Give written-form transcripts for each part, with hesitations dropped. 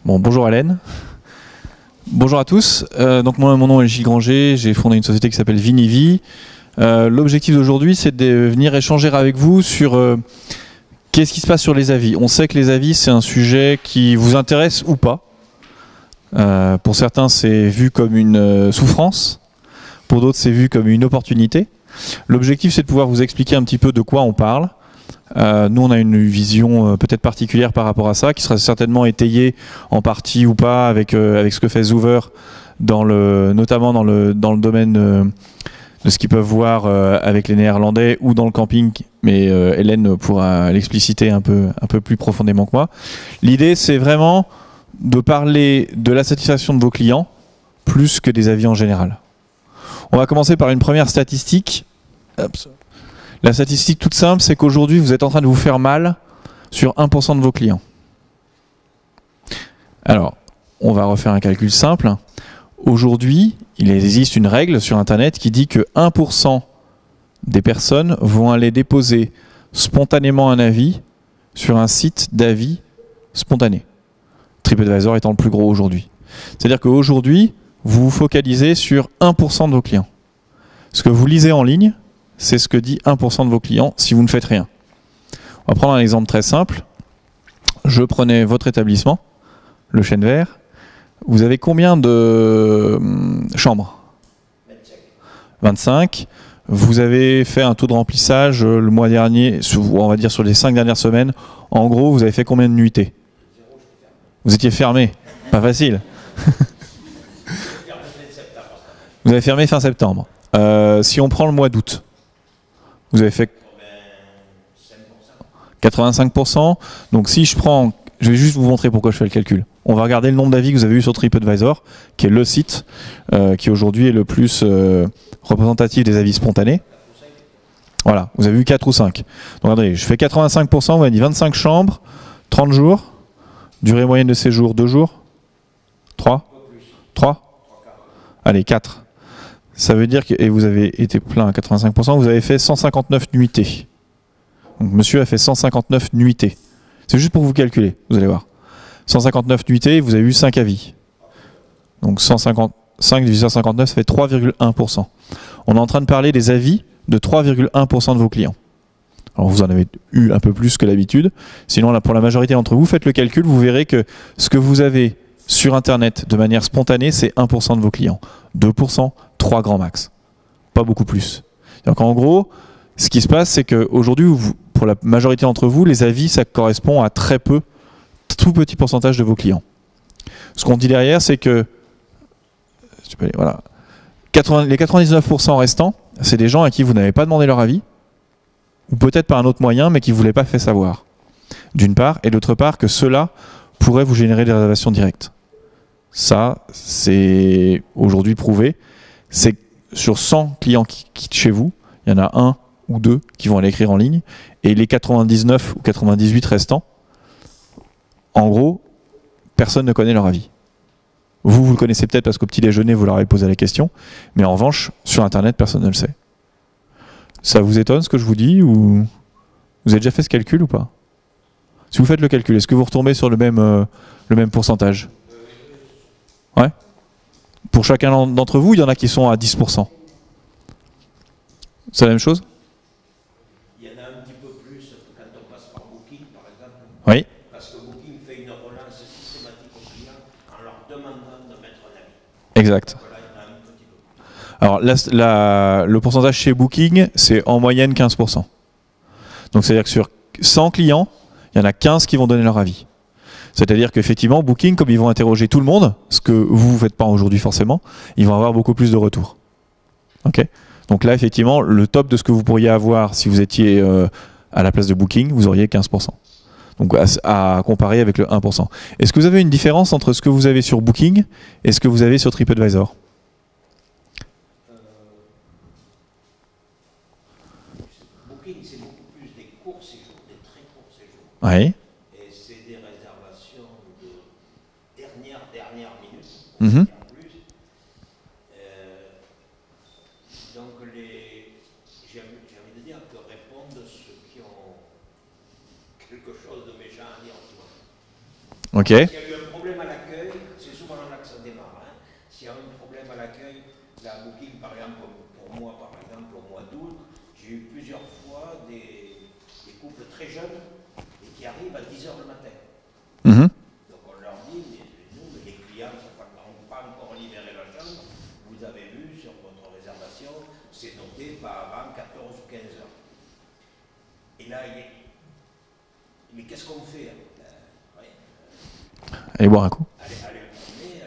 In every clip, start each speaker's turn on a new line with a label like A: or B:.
A: Bon, bonjour Hélène. Bonjour à tous. Donc mon nom est Gilles Granger, j'ai fondé une société qui s'appelle Vinivi. L'objectif d'aujourd'hui, c'est de venir échanger avec vous sur qu'est-ce qui se passe sur les avis. On sait que les avis, c'est un sujet qui vous intéresse ou pas. Pour certains, c'est vu comme une souffrance. Pour d'autres, c'est vu comme une opportunité. L'objectif, c'est de pouvoir vous expliquer un petit peu de quoi on parle. Nous, on a une vision peut-être particulière par rapport à ça, qui sera certainement étayée en partie ou pas avec ce que fait Zoover, notamment dans le domaine de ce qu'ils peuvent voir avec les Néerlandais ou dans le camping. Mais Hélène pourra l'expliciter un peu plus profondément que moi. L'idée, c'est vraiment de parler de la satisfaction de vos clients plus que des avis en général. On va commencer par une première statistique. La statistique toute simple, c'est qu'aujourd'hui, vous êtes en train de vous faire mal sur 1% de vos clients. Alors, on va refaire un calcul simple. Aujourd'hui, il existe une règle sur Internet qui dit que 1% des personnes vont aller déposer spontanément un avis sur un site d'avis spontané. TripAdvisor étant le plus gros aujourd'hui. C'est-à-dire qu'aujourd'hui, vous vous focalisez sur 1% de vos clients. Ce que vous lisez en ligne, c'est ce que dit 1% de vos clients si vous ne faites rien. On va prendre un exemple très simple. Je prenais votre établissement, le Chêne Vert. Vous avez combien de chambres? 25. Vous avez fait un taux de remplissage le mois dernier, on va dire sur les 5 dernières semaines. En gros, vous avez fait combien de nuitées? Vous étiez fermé. Pas facile. Vous avez fermé fin septembre. Si on prend le mois d'août, vous avez fait 85%. Donc si je prends, je vais juste vous montrer pourquoi je fais le calcul. On va regarder le nombre d'avis que vous avez eu sur TripAdvisor, qui est le site qui aujourd'hui est le plus représentatif des avis spontanés. Voilà, vous avez eu 4 ou 5. Donc attendez, je fais 85%, vous avez dit 25 chambres, 30 jours, durée moyenne de séjour 2 jours, 3, 3, allez 4. Ça veut dire que, et vous avez été plein à 85%, vous avez fait 159 nuitées. Donc monsieur a fait 159 nuitées. C'est juste pour vous calculer, vous allez voir. 159 nuitées, vous avez eu 5 avis. Donc 155 divisé par 59, ça fait 3,1%. On est en train de parler des avis de 3,1% de vos clients. Alors vous en avez eu un peu plus que d'habitude. Sinon, là, pour la majorité d'entre vous, faites le calcul, vous verrez que ce que vous avez sur Internet de manière spontanée, c'est 1% de vos clients. 2%, 3 grands max. Pas beaucoup plus. Donc en gros, ce qui se passe, c'est qu'aujourd'hui, pour la majorité d'entre vous, les avis, ça correspond à très peu, tout petit pourcentage de vos clients. Ce qu'on dit derrière, c'est que voilà, les 99% restants, c'est des gens à qui vous n'avez pas demandé leur avis, ou peut-être par un autre moyen, mais qui ne vous l'avaient pas fait savoir. D'une part, et d'autre part, que cela pourrait vous générer des réservations directes. Ça, c'est aujourd'hui prouvé. C'est sur 100 clients qui quittent chez vous, il y en a 1 ou 2 qui vont aller écrire en ligne, et les 99 ou 98 restants, en gros, personne ne connaît leur avis. Vous le connaissez peut-être parce qu'au petit déjeuner, vous leur avez posé la question, mais en revanche, sur Internet, personne ne le sait. Ça vous étonne ce que je vous dis, ou vous avez déjà fait ce calcul ou pas? Si vous faites le calcul, est-ce que vous retombez sur le même pourcentage? Ouais. Pour chacun d'entre vous, il y en a qui sont à 10%. C'est la même chose?
B: Il y en a un petit peu plus quand on passe par Booking, par exemple.
A: Oui.
B: Parce que Booking fait une relance systématique aux clients en leur demandant de mettre un avis.
A: Exact.
B: Voilà, il y en a un petit peu.
A: Alors, le pourcentage chez Booking, c'est en moyenne 15%. Donc, c'est-à-dire que sur 100 clients, il y en a 15 qui vont donner leur avis. C'est-à-dire qu'effectivement, Booking, comme ils vont interroger tout le monde, ce que vous ne faites pas aujourd'hui forcément, ils vont avoir beaucoup plus de retours. Ok. Donc là, effectivement, le top de ce que vous pourriez avoir si vous étiez à la place de Booking, vous auriez 15%. Donc à comparer avec le 1%. Est-ce que vous avez une différence entre ce que vous avez sur Booking et ce que vous avez sur TripAdvisor?
B: Booking, c'est beaucoup plus des courts séjours, des très courts séjours.
A: Oui.
B: Et c'est des réservations de dernière minute.
A: Mm-hmm.
B: Donc j'ai envie de dire que répondent ceux qui ont quelque chose de méchant à dire.
A: Ok.
B: Il y a eu un problème à la la booking, par exemple, pour moi, par exemple, au mois d'août, j'ai eu plusieurs fois des couples très jeunes et qui arrivent à 10 h le matin.
A: Mhm.
B: Donc on leur dit, mais nous, les clients n'ont pas encore libéré la chambre, vous avez vu sur votre réservation, c'est noté pas avant 14 ou 15 heures. Et là, mais qu'est-ce qu'on fait ouais,
A: Allez boire un coup.
B: allez promener,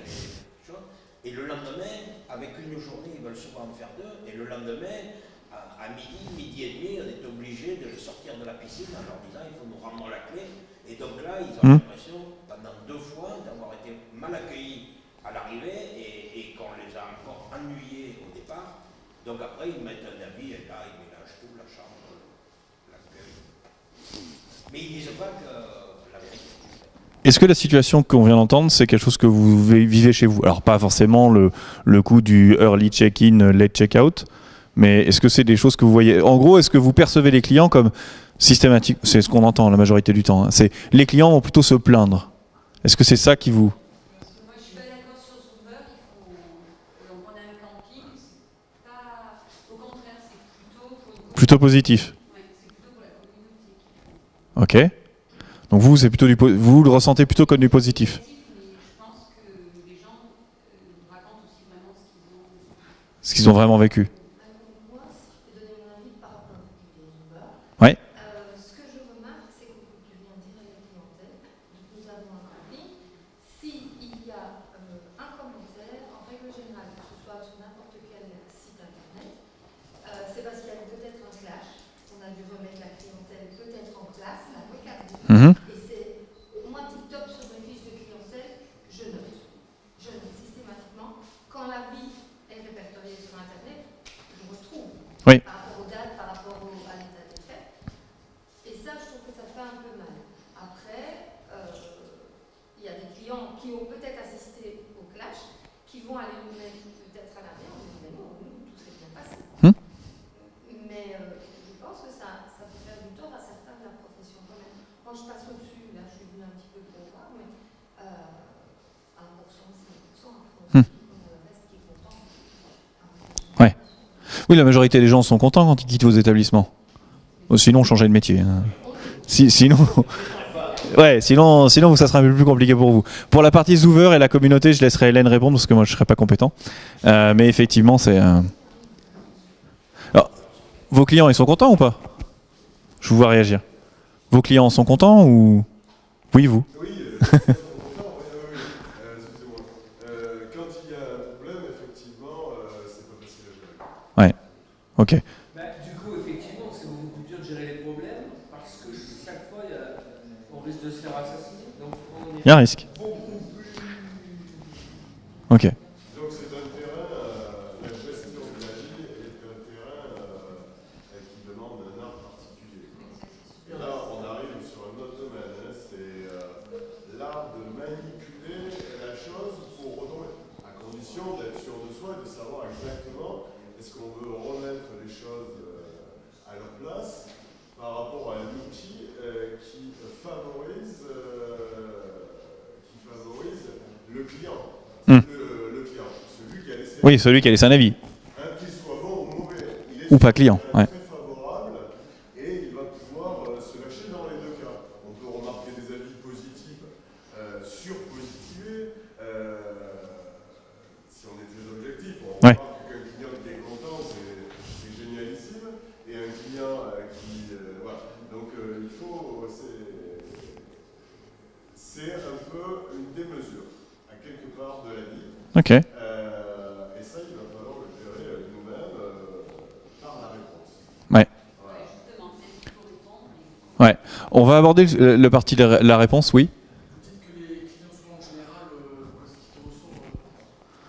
B: et le lendemain, avec une journée, ils veulent souvent en faire deux, et le lendemain, à midi et demi, on est obligé de les sortir de la piscine en leur disant il faut nous rendre la clé. Et donc là, ils ont l'impression, pendant 2 fois, d'avoir été mal accueillis à l'arrivée et qu'on les a encore ennuyés au départ. Donc après, ils mettent un avis et là, ils mélangent tout, la chambre, l'accueil. Mais ils ne disent pas que la vérité.
A: Est-ce que la situation qu'on vient d'entendre, c'est quelque chose que vous vivez chez vous? Alors pas forcément le coup du early check-in, late check-out, mais est-ce que c'est des choses que vous voyez? En gros, est-ce que vous percevez les clients comme systématiques? C'est ce qu'on entend la majorité du temps. Hein. C'est les clients vont plutôt se plaindre. Est-ce que c'est ça qui vous...
C: Moi, je suis pas d'accord sur Zoomer. On a un camping, c'est pas... Au contraire, c'est plutôt pour...
A: Plutôt positif.
C: Ouais, c'est plutôt pour la communauté.
A: Ok. Donc vous, c'est plutôt vous le ressentez plutôt comme du positif.
C: Mais je pense que les gens racontent aussi vraiment
A: Ce qu'ils ont vraiment vécu.
D: Moi, si je peux donner mon avis par rapport au Uber,
A: Ouais.
D: ce que je remarque, c'est que tu viens dire à la clientèle, nous avons un camping. S'il y a un commentaire, en règle générale, que ce soit sur n'importe quel site internet, c'est parce qu'il y a peut-être un clash. On a dû remettre la clientèle peut-être en place, la recadrer. Et c'est, moi, TikTok sur mes fiches de clientèle, je note. Je note systématiquement. Quand l'avis est répertorié sur internet, je retrouve.
A: Oui.
D: Par rapport aux dates, par rapport à l'état des faits. Et ça, je trouve que ça fait un peu mal. Après, il y a des clients qui ont peut-être assisté au clash, qui vont aller nous mettre peut-être à l'arrière, on dit mais non, nous, tout s'est bien passé. Mais je pense que ça peut faire du tort à certains de la profession quand même. Moi, je passe au-dessus, là, je suis venue un petit peu pour voir, mais 1%, 5%, après, on reste qui est content.
A: Ouais. Oui, la majorité des gens sont contents quand ils quittent vos établissements. Sinon, changez de métier. Sinon, ouais, sinon, ça sera un peu plus compliqué pour vous. Pour la partie Zoover et la communauté, je laisserai Hélène répondre parce que moi, je ne serai pas compétent. Mais effectivement, c'est. Alors, vos clients, ils sont contents ou pas? Je vous vois réagir. Vos clients sont contents ou oui, vous?
E: Oui, excusez-moi. Quand il y a un problème, effectivement, c'est pas facile à gérer.
A: Ouais. Ok.
F: Du coup, effectivement, c'est beaucoup plus dur de gérer les problèmes parce que chaque fois, on risque de se faire assassiner. Donc, on est
A: Il y a un risque.
F: beaucoup plus.
A: Ok.
E: Donc c'est un terrain, la gestion de la vie est un terrain qui demande un art particulier. Et là, on arrive sur un autre domaine, hein, c'est l'art de manipuler la chose pour retomber, à condition d'être sûr de soi et de savoir exactement est-ce qu'on veut remettre les choses à leur place par rapport à un outil qui favorise le client. Le client, celui qui a laissé.
A: Oui, celui qui a laissé un avis.
E: Qu'il soit bon ou mauvais, il est
A: Ou pas client. Ouais.
E: très favorable et il va pouvoir se lâcher dans les deux cas. On peut remarquer des avis positifs, surpositivés, si on est très objectif. On remarque qu'un client qui est content, c'est génialissime, et un client qui. Voilà. Donc il faut. C'est un peu une démesure, à quelque part de la vie.
A: Ok.
E: Et ça, il va falloir le gérer nous-mêmes par la réponse.
A: Ouais.
E: Voilà.
C: Justement, c'est pour répondre.
A: Ouais. On va aborder le parti de la réponse, oui.
G: Vous dites que les clients, souvent en général, quand ils te reçoivent,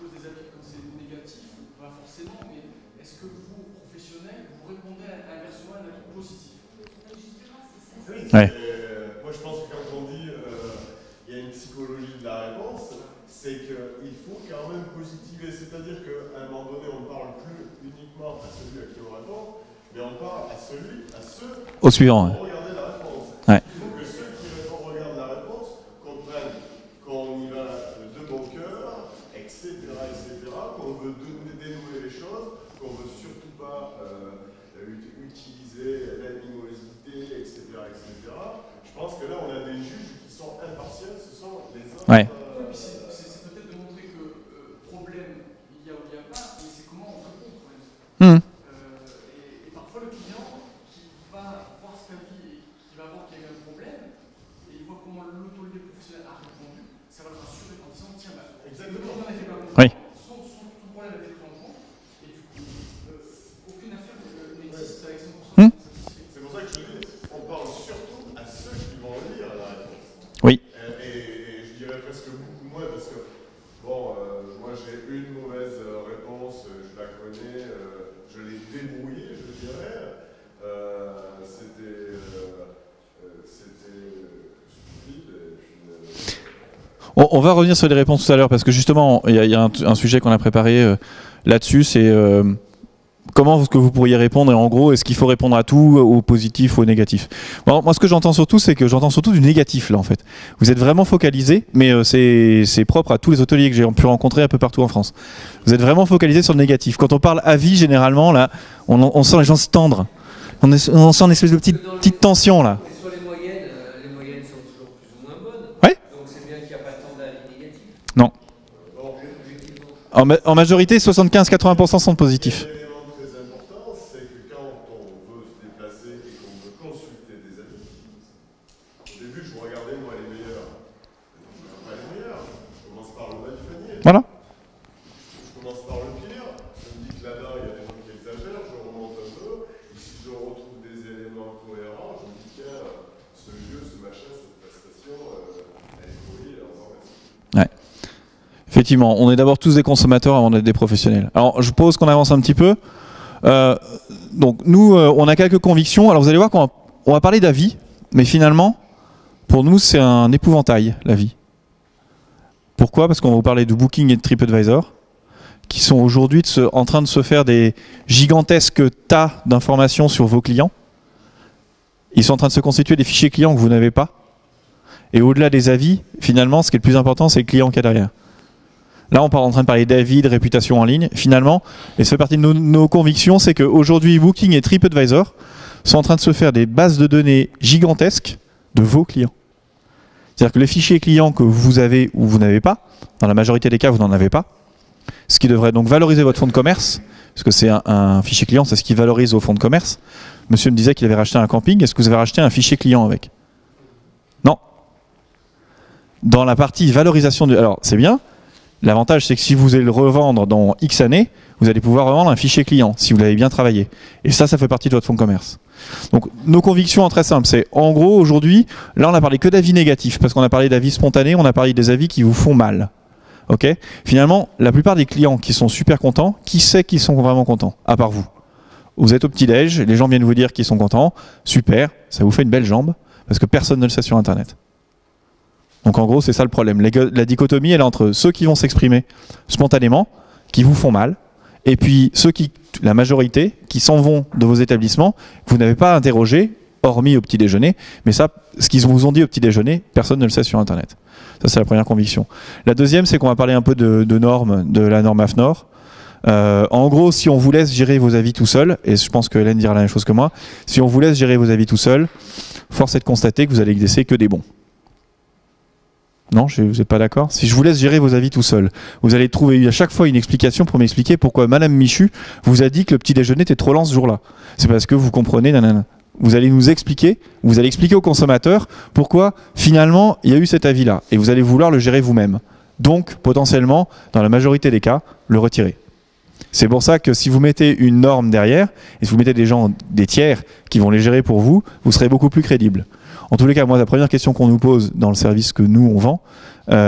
G: posent des avis quand c'est négatif, pas forcément, mais est-ce que vous, professionnels, vous répondez inversement à un avis positif?
C: Justement, c'est ça.
E: Oui,
A: Ouais.
E: moi, je pense que quand on dit il y a une psychologie de la réponse, c'est qu'il faut quand même positiver. C'est-à-dire qu'à un moment donné, on ne parle plus uniquement à celui à qui on répond, mais on parle à ceux
A: Au suivant.
E: qui vont regarder la réponse.
A: Ouais.
E: Il faut que ceux qui regardent la réponse comprennent qu'on y va de bon cœur, etc., qu'on veut dénouer
A: Ouais.
G: C'est peut-être de montrer que problème, il y a ou il n'y a pas, mais c'est comment on répond au problème.
A: Mmh.
G: Et parfois le client qui va voir ce qu'a dit et qui va voir qu'il y a eu un problème, et il voit comment l'autorité professionnelle a répondu, ça va le rassurer en disant tiens, bah, exactement, on n'était pas content,
A: Oui.
G: son problème a été pris en compte, et du coup, aucune affaire n'existe avec 100%
A: Hmm.
G: de satisfaction.
E: C'est pour ça que je dis, on parle surtout à ceux qui vont lire la réponse.
A: Oui.
E: Et je dirais presque beaucoup moins parce que, bon, moi j'ai une mauvaise réponse, je la connais, je l'ai débrouillée, je dirais. C'était stupide. Et puis,
A: On va revenir sur les réponses tout à l'heure parce que justement, il y a un sujet qu'on a préparé là-dessus, c'est comment est-ce que vous pourriez répondre et en gros, est-ce qu'il faut répondre à tout, au positif ou au négatif? Bon, moi, ce que j'entends surtout, c'est que j'entends surtout du négatif là en fait. Vous êtes vraiment focalisé, mais c'est propre à tous les hôteliers que j'ai pu rencontrer un peu partout en France. Vous êtes vraiment focalisé sur le négatif. Quand on parle avis, généralement, là, on sent les gens se tendre. On sent une espèce de petite tension là.
F: Et sur les moyennes sont toujours plus ou moins bonnes.
A: Ouais.
F: Donc c'est bien qu'il n'y a pas tant d'avis négatifs.
A: Non.
F: Objectivement.
A: En majorité, 75-80% sont positifs.
E: un élément très important, c'est que quand on veut se déplacer et qu'on veut consulter des avis, au début je regardais moi les meilleurs. Je ne regarde pas les meilleurs, je commence par le bas du panier.
A: Voilà.
E: Je commence par le pire, je me dis que là-dedans il y a des gens qui exagèrent, je remonte un peu, et si je retrouve des éléments cohérents, je me dis tiens, ce lieu, ce machin, cette prestation, elle est jolie, alors on merci.
A: Ouais. Effectivement, on est d'abord tous des consommateurs avant d'être des professionnels. Alors, je propose qu'on avance un petit peu. Donc, nous, on a quelques convictions. Alors, vous allez voir qu'on va parler d'avis, mais finalement, pour nous, c'est un épouvantail, l'avis. Pourquoi? Parce qu'on va vous parler de Booking et de TripAdvisor, qui sont aujourd'hui en train de se faire des gigantesques tas d'informations sur vos clients. Ils sont en train de se constituer des fichiers clients que vous n'avez pas. Et au-delà des avis, finalement, ce qui est le plus important, c'est le client qui est derrière. Là, on est en train de parler d'avis, de réputation en ligne. Finalement, et ça fait partie de nos convictions, c'est qu'aujourd'hui, Booking et TripAdvisor sont en train de se faire des bases de données gigantesques de vos clients. C'est-à-dire que les fichiers clients que vous avez ou vous n'avez pas, dans la majorité des cas, vous n'en avez pas, ce qui devrait donc valoriser votre fonds de commerce, parce que c'est un fichier client, c'est ce qui valorise vos fonds de commerce. Monsieur me disait qu'il avait racheté un camping. Est-ce que vous avez racheté un fichier client avec? Non. Dans la partie valorisation, alors c'est bien. L'avantage, c'est que si vous allez le revendre dans X années, vous allez pouvoir revendre un fichier client, si vous l'avez bien travaillé. Et ça fait partie de votre fonds de commerce. Donc, nos convictions sont très simples. C'est, en gros, aujourd'hui, là, on a parlé que d'avis négatifs, parce qu'on a parlé d'avis spontanés, on a parlé des avis qui vous font mal. Ok? Finalement, la plupart des clients qui sont super contents, qui sait qu'ils sont vraiment contents, à part vous? Vous êtes au petit-déj, les gens viennent vous dire qu'ils sont contents, super, ça vous fait une belle jambe, parce que personne ne le sait sur Internet. Donc en gros, c'est ça le problème. La dichotomie, elle est entre ceux qui vont s'exprimer spontanément, qui vous font mal, et puis ceux qui, la majorité, qui s'en vont de vos établissements, que vous n'avez pas interrogé, hormis au petit déjeuner, mais ça, ce qu'ils vous ont dit au petit déjeuner, personne ne le sait sur Internet. Ça, c'est la première conviction. La deuxième, c'est qu'on va parler un peu de normes, de la norme AFNOR. En gros, si on vous laisse gérer vos avis tout seul, et je pense que Hélène dira la même chose que moi, si on vous laisse gérer vos avis tout seul, force est de constater que vous allez laisser que des bons. Non, vous n'êtes pas d'accord? Si je vous laisse gérer vos avis tout seul, vous allez trouver à chaque fois une explication pour m'expliquer pourquoi Madame Michu vous a dit que le petit déjeuner était trop lent ce jour-là. C'est parce que vous comprenez, nanana. Vous allez nous expliquer, vous allez expliquer aux consommateurs pourquoi finalement il y a eu cet avis-là. Et vous allez vouloir le gérer vous-même. Donc, potentiellement, dans la majorité des cas, le retirer. C'est pour ça que si vous mettez une norme derrière, et si vous mettez des gens, des tiers, qui vont les gérer pour vous, vous serez beaucoup plus crédible. En tous les cas, moi, la première question qu'on nous pose dans le service que nous, on vend,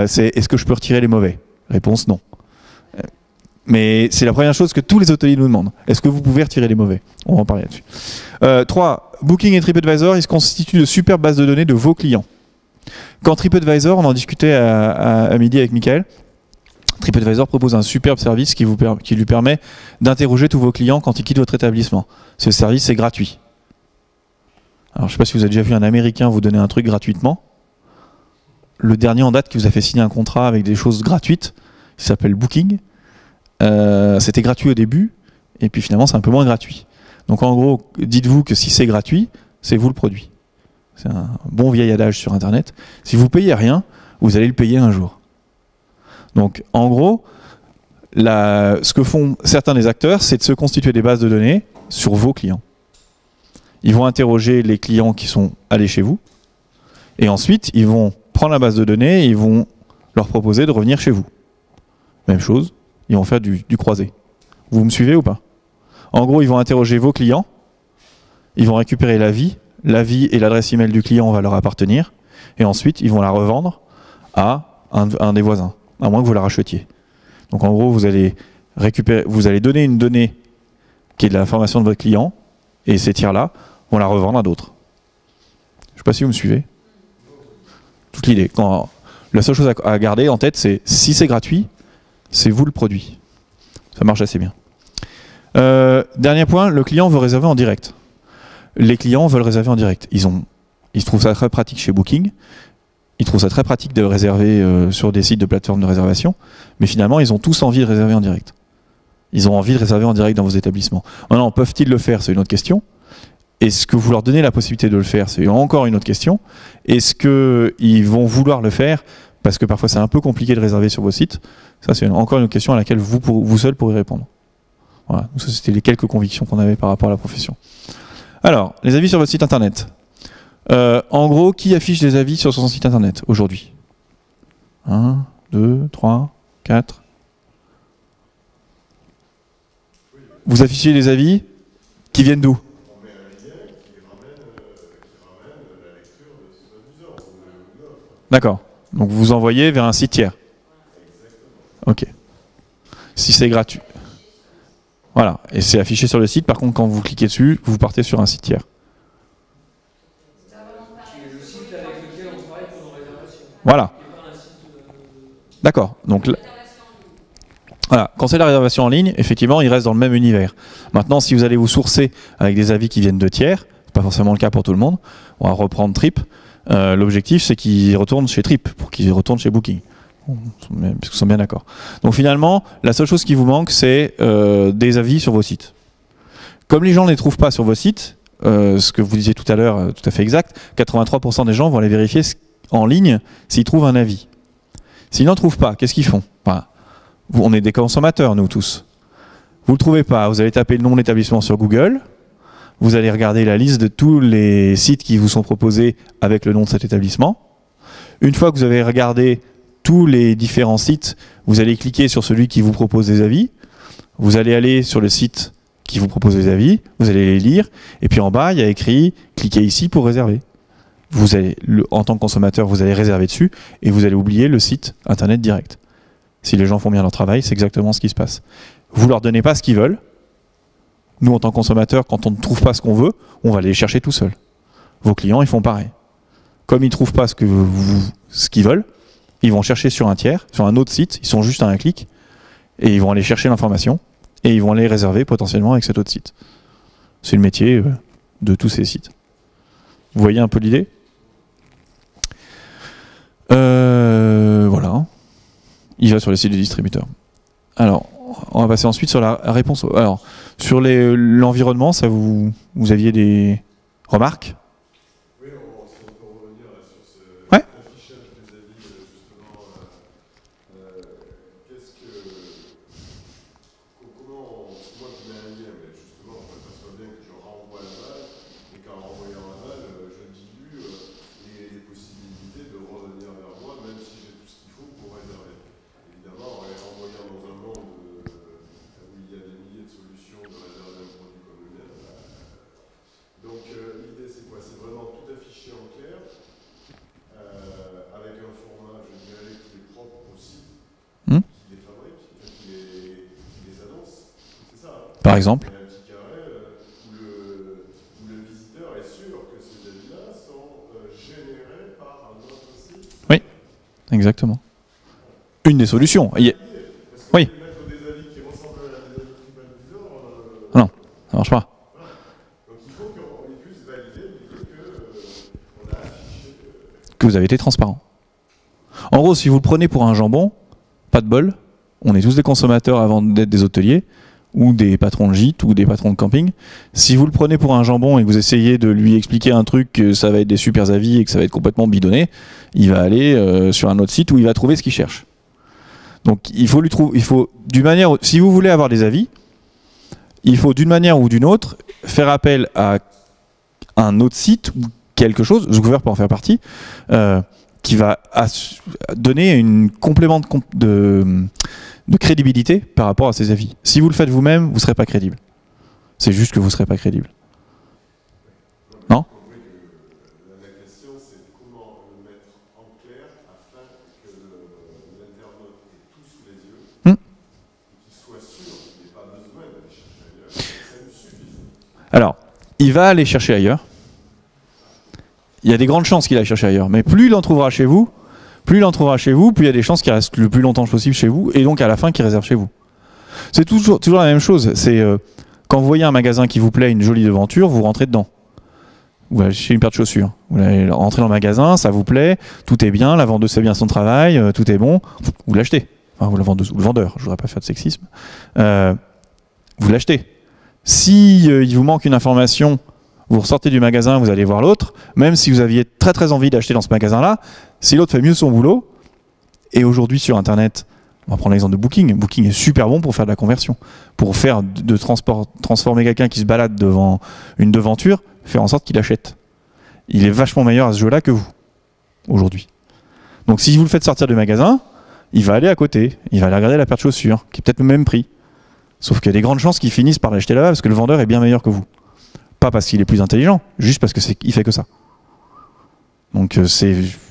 A: c'est est-ce que je peux retirer les mauvais? Réponse non. Mais c'est la première chose que tous les hôteliers nous demandent. Est-ce que vous pouvez retirer les mauvais? On va en parler là-dessus. 3. Booking et TripAdvisor, ils se constituent de superbes bases de données de vos clients. Quand TripAdvisor, on en discutait à midi avec Michael, TripAdvisor propose un superbe service qui lui permet d'interroger tous vos clients quand ils quittent votre établissement. Ce service est gratuit. Alors, je ne sais pas si vous avez déjà vu un Américain vous donner un truc gratuitement. Le dernier en date qui vous a fait signer un contrat avec des choses gratuites, il s'appelle Booking. C'était gratuit au début, et puis finalement, c'est un peu moins gratuit. Donc, en gros, dites-vous que si c'est gratuit, c'est vous le produit. C'est un bon vieil adage sur Internet. Si vous payez rien, vous allez le payer un jour. Donc en gros, ce que font certains des acteurs, c'est de se constituer des bases de données sur vos clients. Ils vont interroger les clients qui sont allés chez vous, et ensuite ils vont prendre la base de données et ils vont leur proposer de revenir chez vous. Même chose, ils vont faire du croisé. Vous me suivez ou pas? En gros, ils vont interroger vos clients, ils vont récupérer l'avis et l'adresse email du client va leur appartenir, et ensuite ils vont la revendre à un des voisins, à moins que vous la rachetiez. Donc en gros, vous allez donner une donnée qui est de l'information de votre client, et ces tiers-là vont la revendre à d'autres. Je ne sais pas si vous me suivez. Toute l'idée. La seule chose à garder en tête, c'est si c'est gratuit, c'est vous le produit. Ça marche assez bien. Dernier point, le client veut réserver en direct. Les clients veulent réserver en direct. Ils trouvent ça très pratique chez Booking. Ils trouvent ça très pratique de réserver sur des sites de plateformes de réservation. Mais finalement, ils ont tous envie de réserver en direct. Ils ont envie de réserver en direct dans vos établissements. Maintenant, peuvent-ils le faire? C'est une autre question. Est-ce que vous leur donnez la possibilité de le faire? C'est encore une autre question. Est-ce qu'ils vont vouloir le faire? Parce que parfois, c'est un peu compliqué de réserver sur vos sites. Ça, c'est encore une autre question à laquelle vous seul pourrez répondre. Voilà. Donc ça, c'était les quelques convictions qu'on avait par rapport à la profession. Alors, les avis sur votre site internet. En gros, qui affiche des avis sur son site internet aujourd'hui? 1, 2, 3, 4. Vous affichez des avis qui viennent d'où?
E: On met un lien qui ramène la lecture de ce diffuseur ou de l'offre.
A: D'accord. Donc vous envoyez vers un site tiers.
E: Exactement.
A: Ok. Si c'est gratuit. Voilà. Et c'est affiché sur le site. Par contre, quand vous cliquez dessus, vous partez sur un site tiers.
F: Qui est le site avec lequel on travaille pour nos réservations.
A: Voilà.
F: Et pas un site
A: D'accord. Donc voilà. Quand c'est la réservation en ligne, effectivement, il reste dans le même univers. Maintenant, si vous allez vous sourcer avec des avis qui viennent de tiers, c'est pas forcément le cas pour tout le monde. On va reprendre Trip. L'objectif, c'est qu'ils retournent chez Trip pour qu'ils retournent chez Booking. Parce qu'ils sont bien d'accord. Donc finalement, la seule chose qui vous manque, c'est des avis sur vos sites. Comme les gens ne les trouvent pas sur vos sites, ce que vous disiez tout à l'heure, tout à fait exact, 83% des gens vont aller vérifier en ligne s'ils trouvent un avis. S'ils n'en trouvent pas, qu'est-ce qu'ils font? Enfin, on est des consommateurs, nous tous. Vous ne le trouvez pas, vous allez taper le nom de l'établissement sur Google, vous allez regarder la liste de tous les sites qui vous sont proposés avec le nom de cet établissement. Une fois que vous avez regardé tous les différents sites, vous allez cliquer sur celui qui vous propose des avis, vous allez aller sur le site qui vous propose des avis, vous allez les lire, et puis en bas, il y a écrit « Cliquez ici pour réserver ». Vous allez, en tant que consommateur, vous allez réserver dessus, et vous allez oublier le site internet direct. Si les gens font bien leur travail, c'est exactement ce qui se passe. Vous ne leur donnez pas ce qu'ils veulent. Nous, en tant que consommateurs, quand on ne trouve pas ce qu'on veut, on va aller les chercher tout seul. Vos clients, ils font pareil. Comme ils ne trouvent pas ce qu'ils veulent, ils vont chercher sur un tiers, sur un autre site, ils sont juste à un clic, et ils vont aller chercher l'information, et ils vont aller réserver potentiellement avec cet autre site. C'est le métier de tous ces sites. Vous voyez un peu l'idée? Voilà. Il va sur les sites des distributeurs. Alors, on va passer ensuite sur la réponse. Alors, sur l'environnement, ça vous aviez des remarques?
E: Oui, si on peut revenir sur ce
A: Ouais.
E: affichage des avis, justement, comment, moi je mets un lien, mais justement, je m'aperçois bien que je renvoie la balle, et qu'en renvoyant la balle, je dilue les possibilités de revenir vers moi, même si j'ai tout ce qu'il faut pour réserver. Évidemment, en les renvoyant dans un monde où il y a des milliers de solutions de réserver un produit comme le mien. Donc l'idée c'est quoi? C'est vraiment tout afficher en clair, avec un format, je dirais, qui est propre au site, qui les fabrique, qui les annonce. C'est ça, hein?
A: Par exemple?
E: Il y a un petit carré où le visiteur est sûr que ces avis-là sont générés par un autre site.
A: Oui, exactement. Une des solutions.
E: Parce que
A: Oui.
E: mettre des avis qui ressemblent à des avis TripAdvisor,
A: Non, ça marche pas.
E: donc il faut qu'on puisse valider l'idée qu'on a affiché.
A: Que vous avez été transparent. En gros, si vous le prenez pour un jambon, pas de bol, on est tous des consommateurs avant d'être des hôteliers, ou des patrons de gîte ou des patrons de camping. Si vous le prenez pour un jambon et que vous essayez de lui expliquer un truc que ça va être des super avis et que ça va être complètement bidonné, il va aller sur un autre site où il va trouver ce qu'il cherche. Donc il faut si vous voulez avoir des avis, il faut d'une manière ou d'une autre faire appel à un autre site ou quelque chose, Zookver peut en faire partie, qui va donner un complément de crédibilité par rapport à ces avis. Si vous le faites vous-même, vous ne serez pas crédible. C'est juste que vous ne serez pas crédible. Non ?
E: La question, c'est comment le mettre en clair afin que l'internaute ait tout sous les yeux, qu'il soit sûr qu'il n'ait pas besoin d'aller chercher ailleurs, que ça lui suffise.
A: Alors, il va aller chercher ailleurs. Il y a des grandes chances qu'il aille chercher ailleurs. Mais plus il en trouvera chez vous, plus il y a des chances qu'il reste le plus longtemps possible chez vous, et donc à la fin qu'il réserve chez vous. C'est toujours la même chose. C'est quand vous voyez un magasin qui vous plaît, une jolie devanture, vous rentrez dedans. Vous allez acheter une paire de chaussures. Vous allez rentrer dans le magasin, ça vous plaît, tout est bien, la vendeuse fait bien son travail, tout est bon, vous l'achetez. Enfin, vous la vendeuse ou le vendeur, je ne voudrais pas faire de sexisme. Vous l'achetez. Si il vous manque une information, vous ressortez du magasin, vous allez voir l'autre, même si vous aviez très très envie d'acheter dans ce magasin-là, si l'autre fait mieux son boulot, et aujourd'hui sur Internet, on va prendre l'exemple de Booking. Booking est super bon pour faire de la conversion, pour faire transformer quelqu'un qui se balade devant une devanture, faire en sorte qu'il achète. Il est vachement meilleur à ce jeu-là que vous, aujourd'hui. Donc si vous le faites sortir du magasin, il va aller à côté, il va aller regarder la paire de chaussures, qui est peut-être le même prix. Sauf qu'il y a des grandes chances qu'il finisse par l'acheter là-bas, parce que le vendeur est bien meilleur que vous. Pas parce qu'il est plus intelligent, juste parce qu'il fait que ça. Donc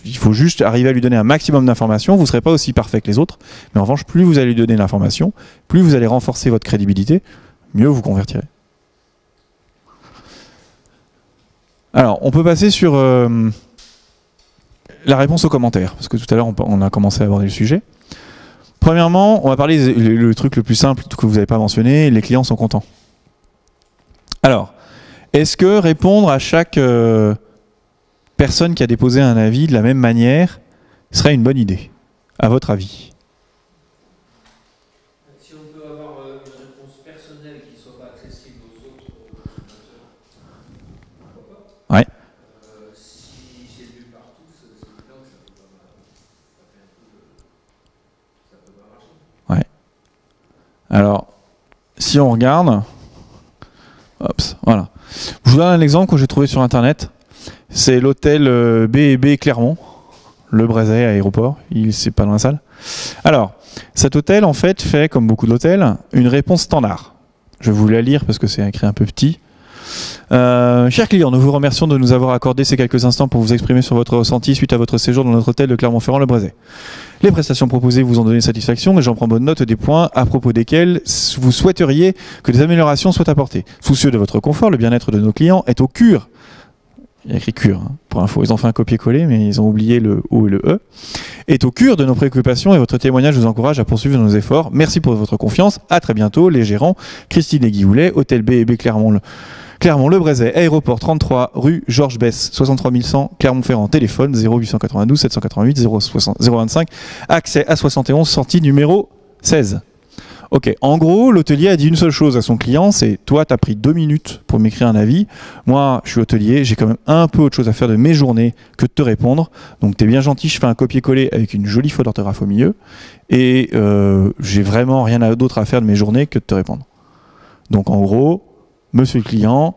A: il faut juste arriver à lui donner un maximum d'informations. Vous ne serez pas aussi parfait que les autres, mais en revanche, plus vous allez lui donner l'information, plus vous allez renforcer votre crédibilité, mieux vous convertirez. Alors, on peut passer sur la réponse aux commentaires, parce que tout à l'heure, on a commencé à aborder le sujet. Premièrement, on va parler le truc le plus simple que vous n'avez pas mentionné, les clients sont contents. Alors, est-ce que répondre à chaque personne qui a déposé un avis de la même manière serait une bonne idée, à votre avis?
F: Si on peut avoir une réponse personnelle qui ne soit pas accessible aux autres consommateurs, pourquoi pas?
A: Ouais.
F: Si c'est lu par tous, c'est évident que ça peut pas marcher.
A: Ouais. Alors, si on regarde, voilà. Je vous donne un exemple que j'ai trouvé sur Internet. C'est l'hôtel B&B Clermont, le Brézet aéroport. C'est pas dans la salle. Alors, cet hôtel, en fait, fait, comme beaucoup d'hôtels, une réponse standard. Je vais vous la lire parce que c'est écrit un peu petit. Chers clients, nous vous remercions de nous avoir accordé ces quelques instants pour vous exprimer sur votre ressenti suite à votre séjour dans notre hôtel de Clermont-Ferrand-le-Brézet. Les prestations proposées vous ont donné satisfaction et j'en prends bonne note des points à propos desquels vous souhaiteriez que des améliorations soient apportées. Soucieux de votre confort, le bien-être de nos clients est au cœur. Il y a écrit cure, hein, pour info. Ils ont fait un copier-coller, mais ils ont oublié le O et le E. Est au cœur de nos préoccupations et votre témoignage nous encourage à poursuivre nos efforts. Merci pour votre confiance. À très bientôt. Les gérants, Christine et Guy Houlet, hôtel B&B Clermont-le-Brézet, aéroport 33, rue Georges Besse, 63 100, Clermont-Ferrand, téléphone 0892 788 025, accès à 71, sortie numéro 16. Ok, en gros, l'hôtelier a dit une seule chose à son client, c'est toi, t'as pris 2 minutes pour m'écrire un avis. Moi, je suis hôtelier, j'ai quand même un peu autre chose à faire de mes journées que de te répondre. Donc, t'es bien gentil, je fais un copier-coller avec une jolie faute d'orthographe au milieu. Et j'ai vraiment rien d'autre à faire de mes journées que de te répondre. Donc, en gros, monsieur le client,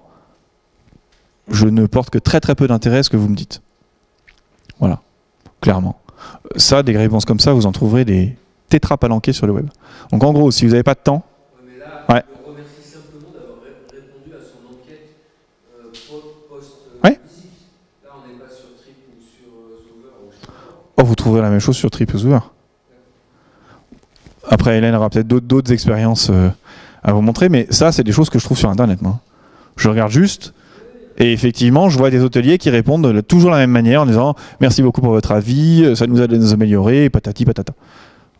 A: je ne porte que très très peu d'intérêt à ce que vous me dites. Voilà, clairement. Ça, des réponses comme ça, vous en trouverez des tétrapalanqués sur le web. Donc en gros, si vous n'avez pas de temps...
F: Ouais, mais là,
A: ouais.
F: je remercie simplement d'avoir répondu à son enquête post-visite.
A: Ouais.
F: Là, on n'est pas sur Trip ou sur Zover ou je sais pas.
A: Oh, vous trouverez la même chose sur Trip ou Zover. Après, Hélène aura peut-être d'autres expériences à vous montrer, mais ça, c'est des choses que je trouve sur Internet. Moi. Je regarde juste, et effectivement, je vois des hôteliers qui répondent toujours de la même manière en disant « Merci beaucoup pour votre avis, ça nous aide à nous améliorer, patati patata ».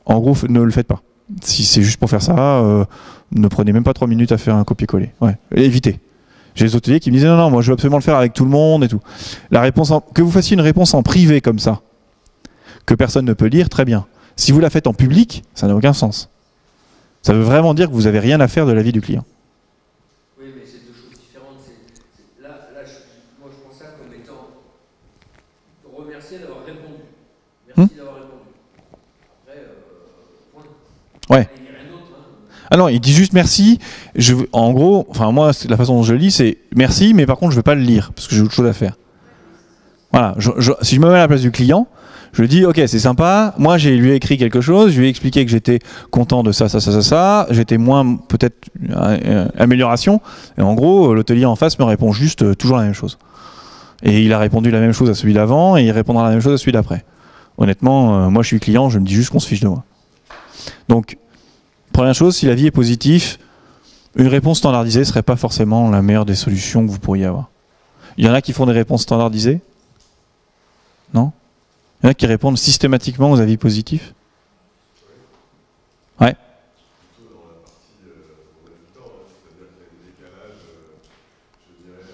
A: En gros, ne le faites pas. Si c'est juste pour faire ça, ne prenez même pas 3 minutes à faire un copier-coller. Ouais, évitez. J'ai des hôteliers qui me disaient « Non, moi je veux absolument le faire avec tout le monde et tout ». Que vous fassiez une réponse en privé comme ça, que personne ne peut lire, très bien. Si vous la faites en public, ça n'a aucun sens. Ça veut vraiment dire que vous n'avez rien à faire de l'avis du client.
F: Oui, mais c'est deux choses différentes. Moi, je prends ça comme étant remercier d'avoir répondu. Merci d'avoir répondu. Après, point.
A: Ouais.
F: Il n'y a rien d'autre. Hein.
A: Ah non, il dit juste merci. En gros, enfin moi, la façon dont je le lis, c'est merci, mais par contre, je ne vais pas le lire parce que j'ai autre chose à faire. Voilà. Si je me mets à la place du client, je lui dis ok, c'est sympa. Moi, lui ai écrit quelque chose. Je lui ai expliqué que j'étais content de ça. J'étais moins peut-être amélioration. Et en gros, l'hôtelier en face me répond juste toujours la même chose. Et il a répondu la même chose à celui d'avant et il répondra la même chose à celui d'après. Honnêtement, moi, je suis client. Je me dis juste qu'on se fiche de moi. Donc, première chose, si l'avis est positif, une réponse standardisée serait pas forcément la meilleure des solutions que vous pourriez avoir. Il y en a qui font des réponses standardisées? Non? Il y en a qui répondent systématiquement aux avis positifs? Ouais.
E: Plutôt dans la partie on a du temps, c'est-à-dire qu'il y a des décalages, je dirais,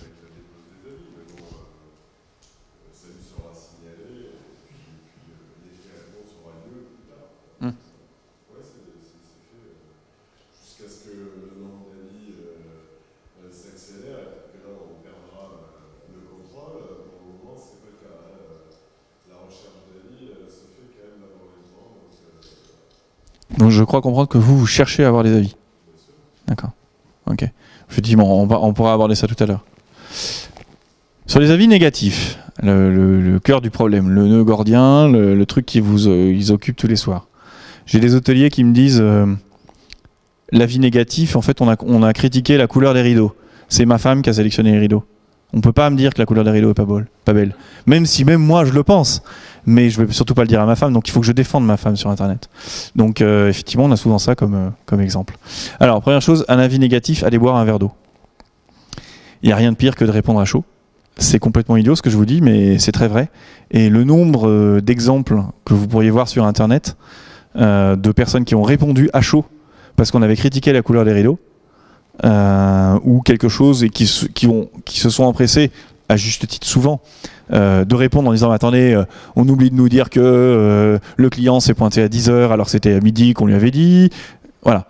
E: avec la dépose des avis, mais bon, ça lui sera signalé, et puis l'effet réponse aura lieu plus tard. Ouais, c'est fait jusqu'à ce que le nombre d'avis s'accélère, et que là on perdra le contrôle. Pour le moment, c'est pas le cas. La recherche d'avis se fait quand même laborieusement.
A: Donc je crois comprendre que vous cherchez à avoir des avis. D'accord. Ok. Effectivement, on pourra aborder ça tout à l'heure. Sur les avis négatifs, le cœur du problème, le nœud gordien, le truc qui ils occupent tous les soirs. J'ai des hôteliers qui me disent l'avis négatif, en fait, on a critiqué la couleur des rideaux. C'est ma femme qui a sélectionné les rideaux. On ne peut pas me dire que la couleur des rideaux est pas belle. Même si moi je le pense. Mais je ne vais surtout pas le dire à ma femme, donc il faut que je défende ma femme sur Internet. Donc effectivement, on a souvent ça comme exemple. Alors, première chose, un avis négatif, allez boire un verre d'eau. Il n'y a rien de pire que de répondre à chaud. C'est complètement idiot ce que je vous dis, mais c'est très vrai. Et le nombre d'exemples que vous pourriez voir sur Internet de personnes qui ont répondu à chaud parce qu'on avait critiqué la couleur des rideaux ou quelque chose et qui se sont empressés, à juste titre souvent, de répondre en disant attendez, on oublie de nous dire que le client s'est pointé à 10h alors que c'était à midi qu'on lui avait dit. Voilà.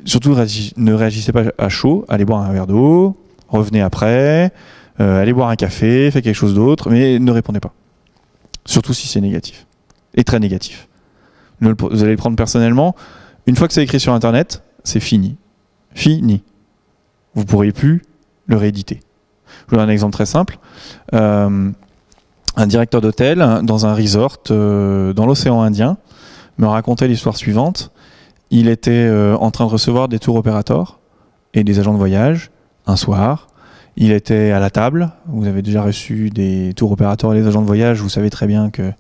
A: Surtout ne réagissez pas à chaud, allez boire un verre d'eau, revenez après, allez boire un café, faites quelque chose d'autre, mais ne répondez pas. Surtout si c'est négatif. Et très négatif. Vous allez le prendre personnellement. Une fois que c'est écrit sur Internet, c'est fini. Fini. Vous ne pourrez plus le rééditer. Je vous donne un exemple très simple. Un directeur d'hôtel dans un resort dans l'océan Indien me racontait l'histoire suivante. Il était en train de recevoir des tour opérateurs et des agents de voyage un soir. Il était à la table. Vous avez déjà reçu des tour opérateurs et des agents de voyage. Vous savez très bien que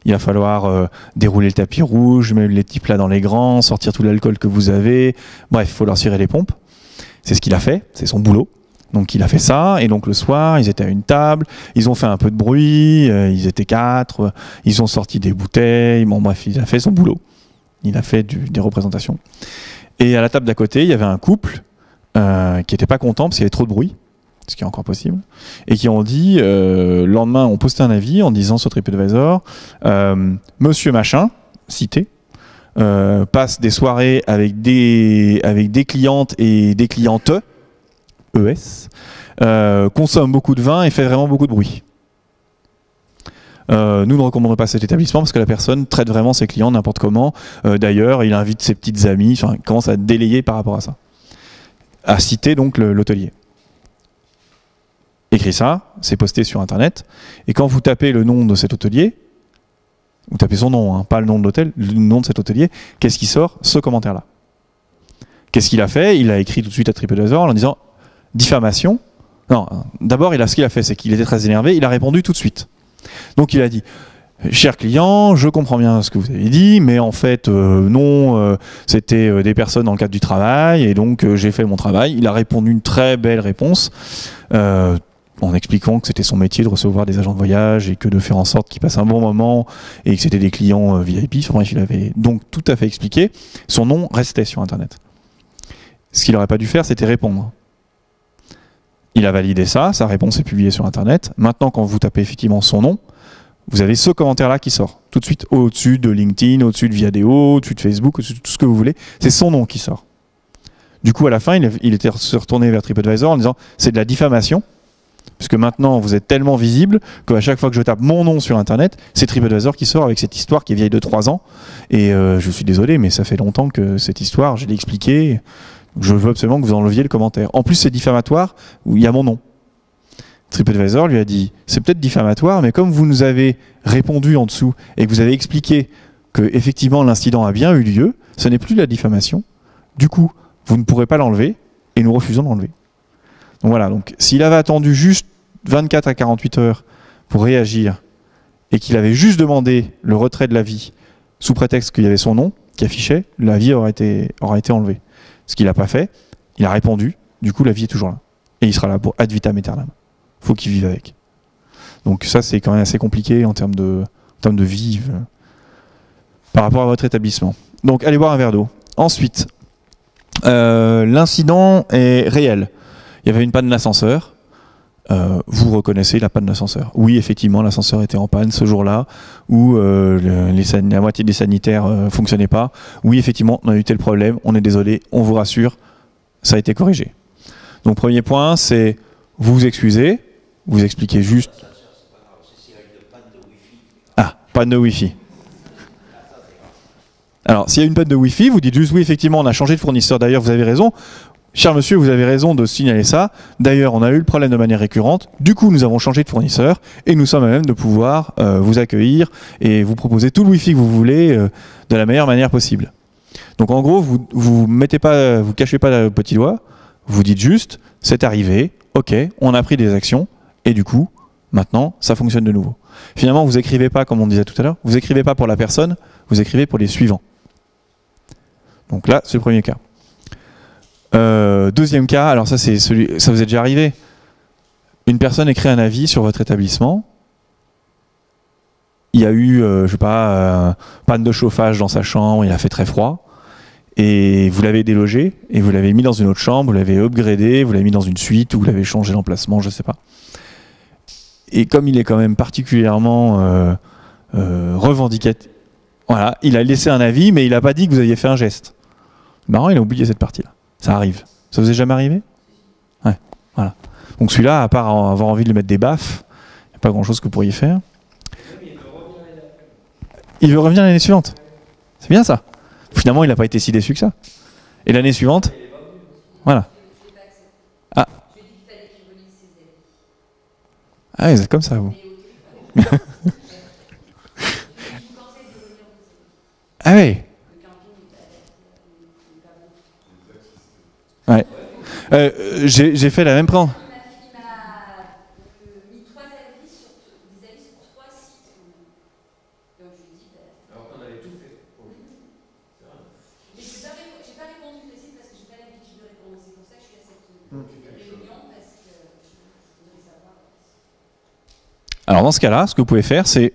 A: il va falloir dérouler le tapis rouge, mettre les petits plats dans les grands, sortir tout l'alcool que vous avez. Bref, il faut leur cirer les pompes. C'est ce qu'il a fait, c'est son boulot. Donc il a fait ça, et donc le soir, ils étaient à une table, ils ont fait un peu de bruit, ils étaient 4, ils ont sorti des bouteilles, bon bref, il a fait son boulot. Il a fait des représentations. Et à la table d'à côté, il y avait un couple qui n'était pas content parce qu'il y avait trop de bruit, ce qui est encore possible, et qui ont dit, le lendemain, on postait un avis en disant sur TripAdvisor, Monsieur Machin, cité, passe des soirées avec des clientes et des clientes, ES, consomme beaucoup de vin et fait vraiment beaucoup de bruit. Nous ne recommandons pas cet établissement parce que la personne traite vraiment ses clients n'importe comment. D'ailleurs, il invite ses petites amies, enfin, il commence à délayer par rapport à ça. À citer donc l'hôtelier. Écrit ça, c'est posté sur Internet, et quand vous tapez le nom de cet hôtelier, vous tapez son nom, hein, pas le nom de l'hôtel, le nom de cet hôtelier, qu'est-ce qui sort? Ce commentaire-là. Qu'est-ce qu'il a fait? Il a écrit tout de suite à TripAdvisor en disant diffamation. Non, d'abord, ce qu'il a fait, c'est qu'il était très énervé, il a répondu tout de suite. Donc il a dit, cher client, je comprends bien ce que vous avez dit, mais en fait, non, c'était des personnes dans le cadre du travail, et donc j'ai fait mon travail. Il a répondu une très belle réponse, en expliquant que c'était son métier de recevoir des agents de voyage, et que de faire en sorte qu'ils passent un bon moment, et que c'était des clients VIP. Enfin, bref, il avait donc tout à fait expliqué. Son nom restait sur Internet. Ce qu'il n'aurait pas dû faire, c'était répondre. Il a validé ça, sa réponse est publiée sur Internet. Maintenant, quand vous tapez effectivement son nom, vous avez ce commentaire-là qui sort. tout de suite au-dessus de LinkedIn, au-dessus de Viadeo, au-dessus de Facebook, au-dessus de tout ce que vous voulez. C'est son nom qui sort. Du coup, à la fin, il était retourné vers TripAdvisor en disant c'est de la diffamation, puisque maintenant vous êtes tellement visible qu'à chaque fois que je tape mon nom sur Internet, c'est TripAdvisor qui sort avec cette histoire qui est vieille de 3 ans. Et je suis désolé, mais ça fait longtemps que cette histoire, je l'ai expliquée. Je veux absolument que vous enleviez le commentaire. En plus, c'est diffamatoire, où il y a mon nom. TripAdvisor lui a dit c'est peut-être diffamatoire, mais comme vous nous avez répondu en dessous et que vous avez expliqué que effectivement l'incident a bien eu lieu, ce n'est plus de la diffamation. Du coup, vous ne pourrez pas l'enlever et nous refusons de l'enlever. Donc voilà, donc s'il avait attendu juste 24 à 48 heures pour réagir et qu'il avait juste demandé le retrait de l'avis sous prétexte qu'il y avait son nom qui affichait, l'avis aurait été enlevé. Ce qu'il n'a pas fait, il a répondu, du coup l'avis est toujours là. Et il sera là pour ad vitam aeternam. Il faut qu'il vive avec. Donc ça c'est quand même assez compliqué en termes de vie par rapport à votre établissement. Donc allez boire un verre d'eau. Ensuite, l'incident est réel. Il y avait une panne d'ascenseur. Vous reconnaissez la panne d'ascenseur. Oui, effectivement, l'ascenseur était en panne ce jour-là, où la moitié des sanitaires fonctionnaient pas. Oui, effectivement, on a eu tel problème, on est désolé, on vous rassure, ça a été corrigé. Donc, premier point, c'est vous vous excusez, vous expliquez juste... Ah, panne de Wi-Fi. Alors, s'il y a une panne de Wi-Fi, vous dites juste oui, effectivement, on a changé de fournisseur. D'ailleurs, vous avez raison. Cher monsieur, vous avez raison de signaler ça. D'ailleurs, on a eu le problème de manière récurrente. Du coup, nous avons changé de fournisseur et nous sommes à même de pouvoir vous accueillir et vous proposer tout le Wi-Fi que vous voulez de la meilleure manière possible. Donc, en gros, vous cachez pas le petit doigt. Vous dites juste, c'est arrivé. Ok, on a pris des actions et du coup, maintenant, ça fonctionne de nouveau. Finalement, vous écrivez pas, comme on disait tout à l'heure, vous écrivez pas pour la personne, vous écrivez pour les suivants. Donc là, c'est le premier cas. Deuxième cas, alors ça vous est déjà arrivé. Une personne écrit un avis sur votre établissement. Il y a eu, je sais pas, panne de chauffage dans sa chambre, il a fait très froid. Et vous l'avez délogé, et vous l'avez mis dans une autre chambre, vous l'avez upgradé, vous l'avez mis dans une suite, ou vous l'avez changé d'emplacement, je sais pas. Et comme il est quand même particulièrement revendicatif, voilà, il a laissé un avis, mais il n'a pas dit que vous aviez fait un geste. Marrant, il a oublié cette partie-là. Ça arrive. Ça vous est jamais arrivé? Ouais, voilà. Donc celui-là, à part avoir envie de lui mettre des baffes, il n'y a pas grand-chose que vous pourriez faire. Il veut revenir l'année suivante. C'est bien ça. Finalement, il n'a pas été si déçu que ça. Et l'année suivante? Voilà. Ah. Ah oui, c'est comme ça, vous. Ah oui. Ouais. J'ai fait la même preuve.
C: Il m'a mis 3 avis sur des avis sur 3 sites. Donc je lui dis.
F: Alors qu'on avait tout fait.
C: Mais j'ai pas répondu tout de suite parce que j'ai pas l'habitude de répondre. C'est pour ça que je suis à cette réunion parce que je voudrais savoir.
A: Alors dans ce cas-là, ce que vous pouvez faire, c'est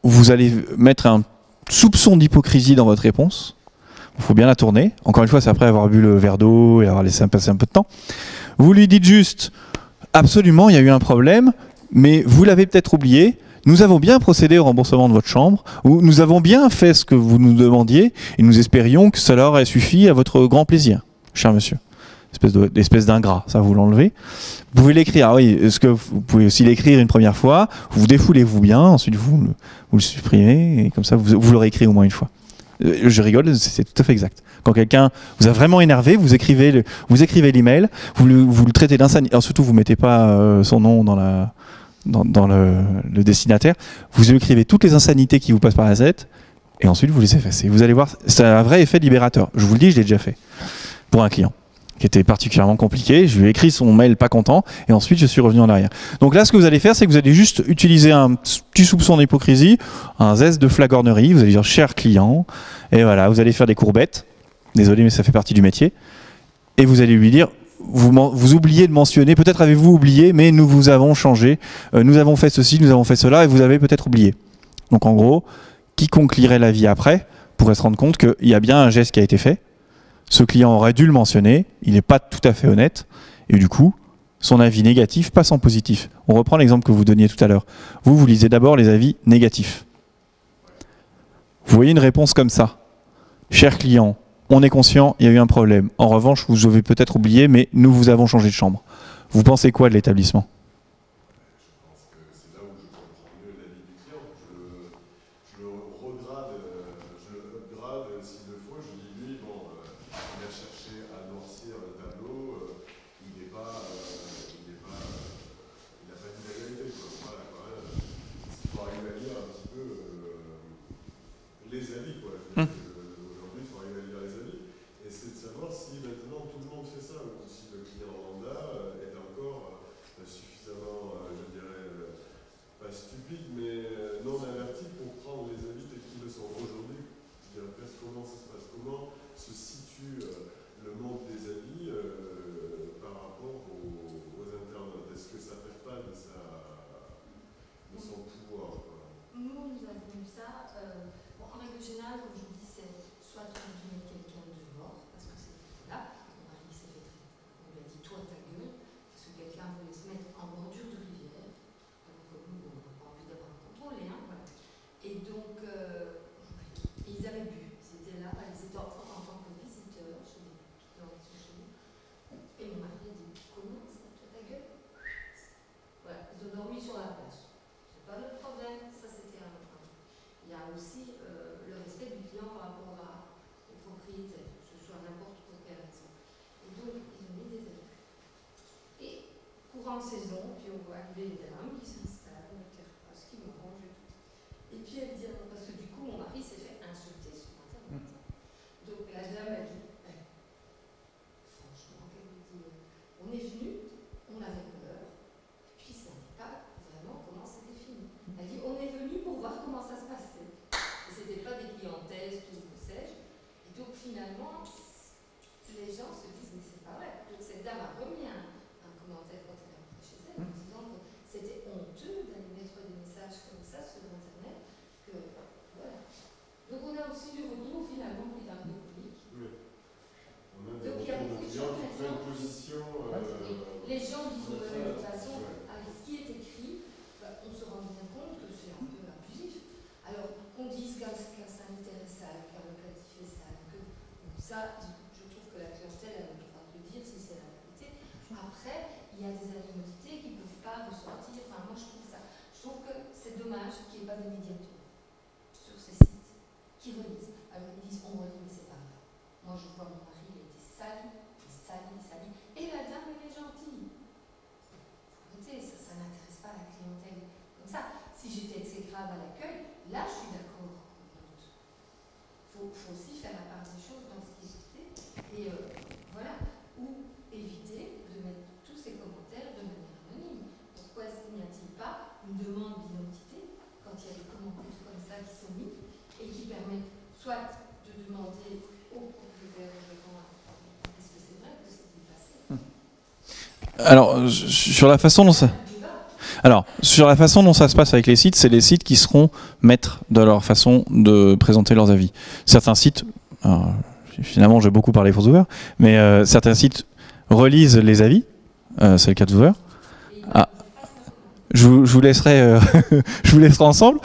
A: vous allez mettre un soupçon d'hypocrisie dans votre réponse. Il faut bien la tourner. Encore une fois, c'est après avoir bu le verre d'eau et avoir laissé passer un peu de temps. Vous lui dites juste, absolument, il y a eu un problème, mais vous l'avez peut-être oublié. Nous avons bien procédé au remboursement de votre chambre, ou nous avons bien fait ce que vous nous demandiez, et nous espérions que cela aurait suffi à votre grand plaisir, cher monsieur. Espèce d'ingrat, ça vous l'enlevez. Vous pouvez l'écrire, ah oui, est-ce que vous pouvez aussi l'écrire une première fois, vous défoulez-vous bien, ensuite vous le supprimez, et comme ça vous l'aurez écrit au moins une fois. Je rigole, c'est tout à fait exact. Quand quelqu'un vous a vraiment énervé, vous écrivez l'email, vous le traitez d'insanité. Surtout, vous mettez pas son nom dans le destinataire. Vous écrivez toutes les insanités qui vous passent par la tête, et ensuite vous les effacez. Vous allez voir, c'est un vrai effet libérateur. Je vous le dis, je l'ai déjà fait pour un client qui était particulièrement compliqué. Je lui ai écrit son mail pas content, et ensuite je suis revenu en arrière. Donc là, ce que vous allez faire, c'est que vous allez juste utiliser un petit soupçon d'hypocrisie, un zeste de flagornerie. Vous allez dire cher client, et voilà, vous allez faire des courbettes. Désolé, mais ça fait partie du métier. Et vous allez lui dire, vous oubliez de mentionner, peut-être avez-vous oublié, mais nous vous avons changé, nous avons fait ceci, nous avons fait cela, et vous avez peut-être oublié. Donc en gros, quiconque lirait l'avis après pourrait se rendre compte qu'il y a bien un geste qui a été fait. Ce client aurait dû le mentionner, il n'est pas tout à fait honnête, et du coup, son avis négatif passe en positif. On reprend l'exemple que vous donniez tout à l'heure. Vous lisez d'abord les avis négatifs. Vous voyez une réponse comme ça. Cher client, on est conscient, il y a eu un problème. En revanche, vous avez peut-être oublié, mais nous vous avons changé de chambre. Vous pensez quoi de l'établissement?
E: Je pense que c'est là où je comprends mieux l'avis du client. Je le regrade, je le upgrade s'il le faut. Je dis lui, bon, il a cherché à noircir le tableau, il n'a pas dit la vérité, quoi. Voilà, quand même. Il faut arriver à lire un petit peu les avis, quoi. Aujourd'hui, il faut arriver à lire les avis. Et c'est de savoir si maintenant tout le monde fait ça, ou si le client lambda est encore suffisamment, je dirais, pas stupide, mais non averti pour prendre les avis tels qu'ils le sont. Aujourd'hui, je dirais presque comment ça se passe, comment se situe le monde des avis par rapport aux internautes. Est-ce que ça ne perd pas de son pouvoir, quoi?
D: Nous, nous avons eu ça. Bon, en règle générale, comme je vous dis, c'est soit on met quelqu'un dehors, parce que c'est là, mon mari s'est fait traiter. On lui a dit, toi, ta gueule, parce que quelqu'un voulait se mettre en bordure de rivière. Alors que nous, on n'a pas envie d'avoir un contrôle, hein, voilà. Et donc, ils avaient bu. Ils étaient là, ils étaient en tant que visiteurs chez les clients qui sont chez nous. Et mon mari a dit, comment ça, toi, ta gueule? Voilà, ils ont dormi sur la place. C'est pas notre problème, ça c'était un point. Il y a aussi le respect du client par rapport au propriétaire, que ce soit n'importe quelle raison. Et donc, ils ont mis des avis. Et courant de saison, puis on voit arriver une dame qui s'installe, une terrasse, qui me range et tout. Et puis elle dit, parce que du coup, mon mari s'est fait insulter sur Internet. Donc la dame a dit, franchement, qu'elle me dit, on est venu, on avait peur, puis ça n'est pas vraiment comment c'était fini. Elle dit, on est venu pour voir comment ça se passait. Et c'était pas des clientèles, tout que sais-je. Et donc finalement, les gens se disent, mais c'est pas vrai. Donc cette dame a remis un commentaire quand elle est rentrée chez elle, en disant que c'était honteux d'aller mettre des messages comme ça sur Internet. Que, voilà. Donc on a aussi du retour finalement qui est un peu public.
E: Oui. On a
D: Donc
E: des
D: il y a
E: retours
D: beaucoup
E: de
D: de
E: clients
D: gens
E: qui prennent position.
D: les gens disent de toute façon, avec ce qui est écrit, on se rend bien compte que c'est un peu abusif. Alors qu'on dise qu'un sanitaire est sale, qu'un locatif est sale, que bon, ça, je trouve que la clientèle a le droit de le dire si c'est la vérité. Après, il y a des animosités qui ne peuvent pas ressortir. Enfin, moi je trouve ça. Je trouve que c'est dommage qu'il n'y ait pas de médiateurs sur ces sites qui relisent. Alors ils disent on relit, mais c'est pas vrai. Moi je vois mon mari, il a été sali. Et la dame, elle est gentille. Arrêtez, ça n'intéresse pas la clientèle comme ça. Si j'étais exécrable à l'accueil, là, je suis d'accord. Il faut aussi faire la part des choses dans ce qui est fait. Et voilà. Ou éviter de mettre tous ces commentaires de manière anonyme. Pourquoi n'y a-t-il pas une demande d'identité quand il y a des commentaires comme ça qui sont mis et qui permettent soit de demander au propriétaire de répondre est-ce que c'est vrai que c'est passé?
A: Alors, sur la façon dont ça se passe avec les sites, c'est les sites qui seront maîtres de leur façon de présenter leurs avis. Certains sites, alors, finalement j'ai beaucoup parlé pour Zoover, mais certains sites relisent les avis, c'est le cas de Zoover. Ah, je vous laisserai, je vous laisserai ensemble.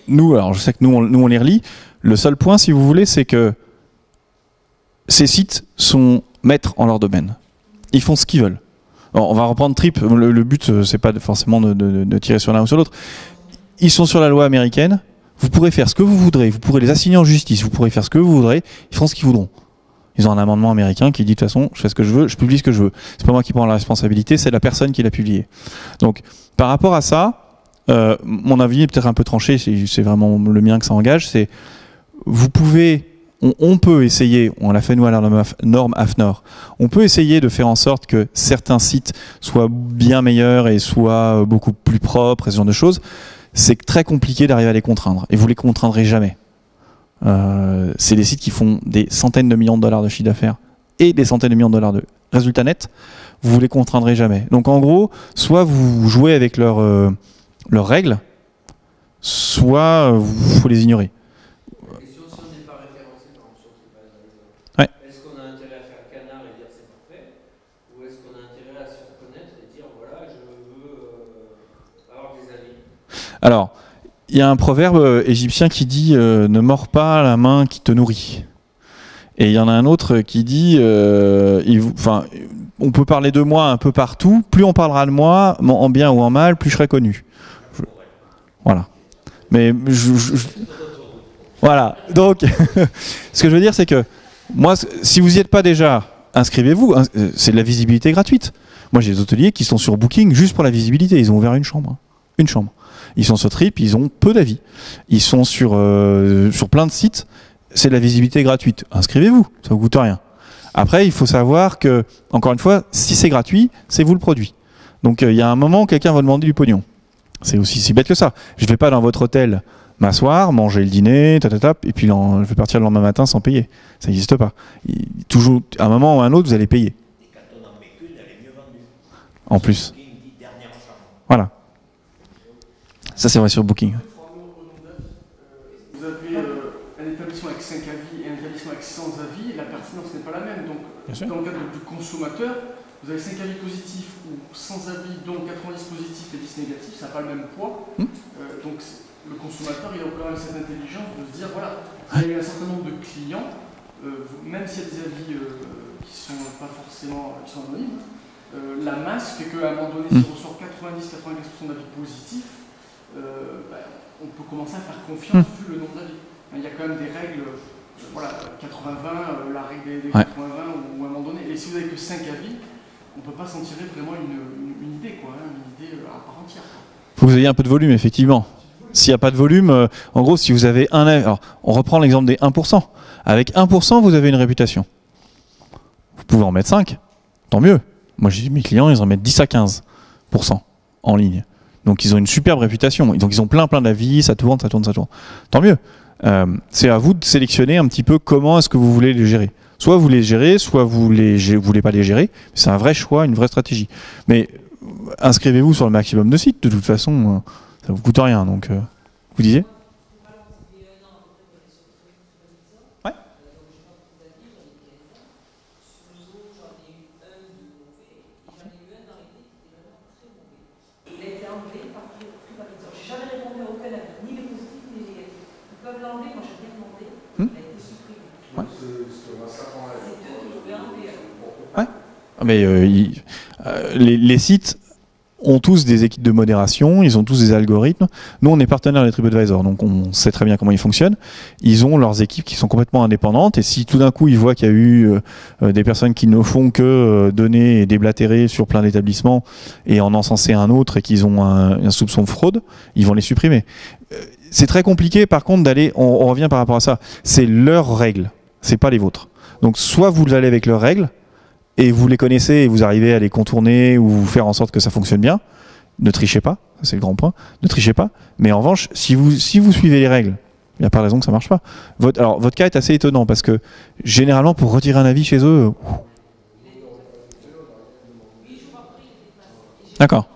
A: Nous, alors je sais que nous on les relit. Le seul point, si vous voulez, c'est que ces sites sont maîtres en leur domaine. Ils font ce qu'ils veulent. Alors, on va reprendre Trip. Le but, c'est pas forcément de tirer sur l'un ou sur l'autre. Ils sont sur la loi américaine. Vous pourrez faire ce que vous voudrez. Vous pourrez les assigner en justice. Vous pourrez faire ce que vous voudrez. Ils font ce qu'ils voudront. Ils ont un amendement américain qui dit de toute façon, je fais ce que je veux, je publie ce que je veux. C'est pas moi qui prends la responsabilité, c'est la personne qui l'a publié. Donc, par rapport à ça, mon avis est peut-être un peu tranché. C'est vraiment le mien que ça engage. C'est vous pouvez on peut essayer, on l'a fait nous à la norme AFNOR, on peut essayer de faire en sorte que certains sites soient bien meilleurs et soient beaucoup plus propres et ce genre de choses. C'est très compliqué d'arriver à les contraindre et vous les contraindrez jamais. C'est des sites qui font des centaines de millions de dollars de chiffre d'affaires et des centaines de millions de dollars de résultats nets, vous les contraindrez jamais. Donc en gros, soit vous jouez avec leurs règles, soit vous faut les ignorer. Alors, il y a un proverbe égyptien qui dit ne mords pas la main qui te nourrit. Et il y en a un autre qui dit on peut parler de moi un peu partout, plus on parlera de moi, en bien ou en mal, plus je serai connu. Voilà. Mais voilà. Donc, ce que je veux dire, c'est que moi, si vous n'y êtes pas déjà, inscrivez-vous. C'est de la visibilité gratuite. Moi, j'ai des hôteliers qui sont sur Booking juste pour la visibilité. Ils ont ouvert une chambre. Une chambre. Ils sont sur Trip, ils ont peu d'avis. Ils sont sur plein de sites. C'est de la visibilité gratuite. Inscrivez-vous, ça vous coûte rien. Après, il faut savoir que, encore une fois, si c'est gratuit, c'est vous le produit. Donc, il y a un moment où quelqu'un va demander du pognon. C'est aussi si bête que ça. Je ne vais pas dans votre hôtel m'asseoir, manger le dîner, et puis je vais partir le lendemain matin sans payer. Ça n'existe pas. Toujours, à un moment ou à un autre, vous allez payer.
B: Et quand on en met qu'une, elle est mieux vendue.
A: En plus.
B: Booking dit dernière chambre.
A: Voilà. Ça, c'est vrai sur Booking.
G: Vous avez un établissement avec 5 avis et un établissement avec 100 avis, et la pertinence n'est pas la même. Donc, dans le cadre du consommateur, vous avez 5 avis positifs ou 100 avis, dont 90 positifs et 10 négatifs, ça n'a pas le même poids. Donc, le consommateur, il a quand même cette intelligence de se dire voilà, il y a eu un certain nombre de clients, même s'il y a des avis qui sont pas forcément qui sont anonymes, la masse fait qu'à un moment donné, si on ressort 90-95% d'avis positifs, on peut commencer à faire confiance vu le nombre d'avis. Il y a quand même des règles, voilà, 80-20, la règle des 80-20 ou à un moment donné. Et si vous n'avez que 5 avis, on ne peut pas s'en tirer vraiment une idée, quoi, une idée à part entière.
A: Il faut que vous ayez un peu de volume, effectivement. S'il n'y a pas de volume, en gros, si vous avez un... Alors, on reprend l'exemple des 1%. Avec 1%, vous avez une réputation. Vous pouvez en mettre 5, tant mieux. Moi, j'ai mes clients, ils en mettent 10 à 15% en ligne. Donc, ils ont une superbe réputation. Donc, ils ont plein d'avis, ça tourne. Tant mieux. C'est à vous de sélectionner un petit peu comment est-ce que vous voulez les gérer. Soit vous les gérez, soit vous ne voulez pas les gérer. C'est un vrai choix, une vraie stratégie. Mais inscrivez-vous sur le maximum de sites. De toute façon, ça ne vous coûte rien. Donc, vous disiez ? Ouais.
C: Il a été enlevé par TripAdvisor. J'ai jamais répondu à aucun avis, ni les positifs, ni les négatifs. Ils peuvent l'enlever, moi j'ai bien demandé. Il a été supprimé.
A: Ouais.
C: C'est eux qui l'ont enlevé.
A: Ouais. Mais les sites ont tous des équipes de modération, ils ont tous des algorithmes. Nous, on est partenaire des TripAdvisor, donc on sait très bien comment ils fonctionnent. Ils ont leurs équipes qui sont complètement indépendantes, et si tout d'un coup ils voient qu'il y a eu des personnes qui ne font que donner et déblatérer sur plein d'établissements et en encenser un autre et qu'ils ont un soupçon de fraude, ils vont les supprimer. C'est très compliqué, par contre, d'aller. On revient par rapport à ça. C'est leurs règles, c'est pas les vôtres. Donc, soit vous allez avec leurs règles, et vous les connaissez et vous arrivez à les contourner ou faire en sorte que ça fonctionne bien, ne trichez pas, c'est le grand point, ne trichez pas. Mais en revanche, si vous suivez les règles, il n'y a pas de raison que ça ne marche pas. Votre cas est assez étonnant parce que généralement, pour retirer un avis chez eux... D'accord.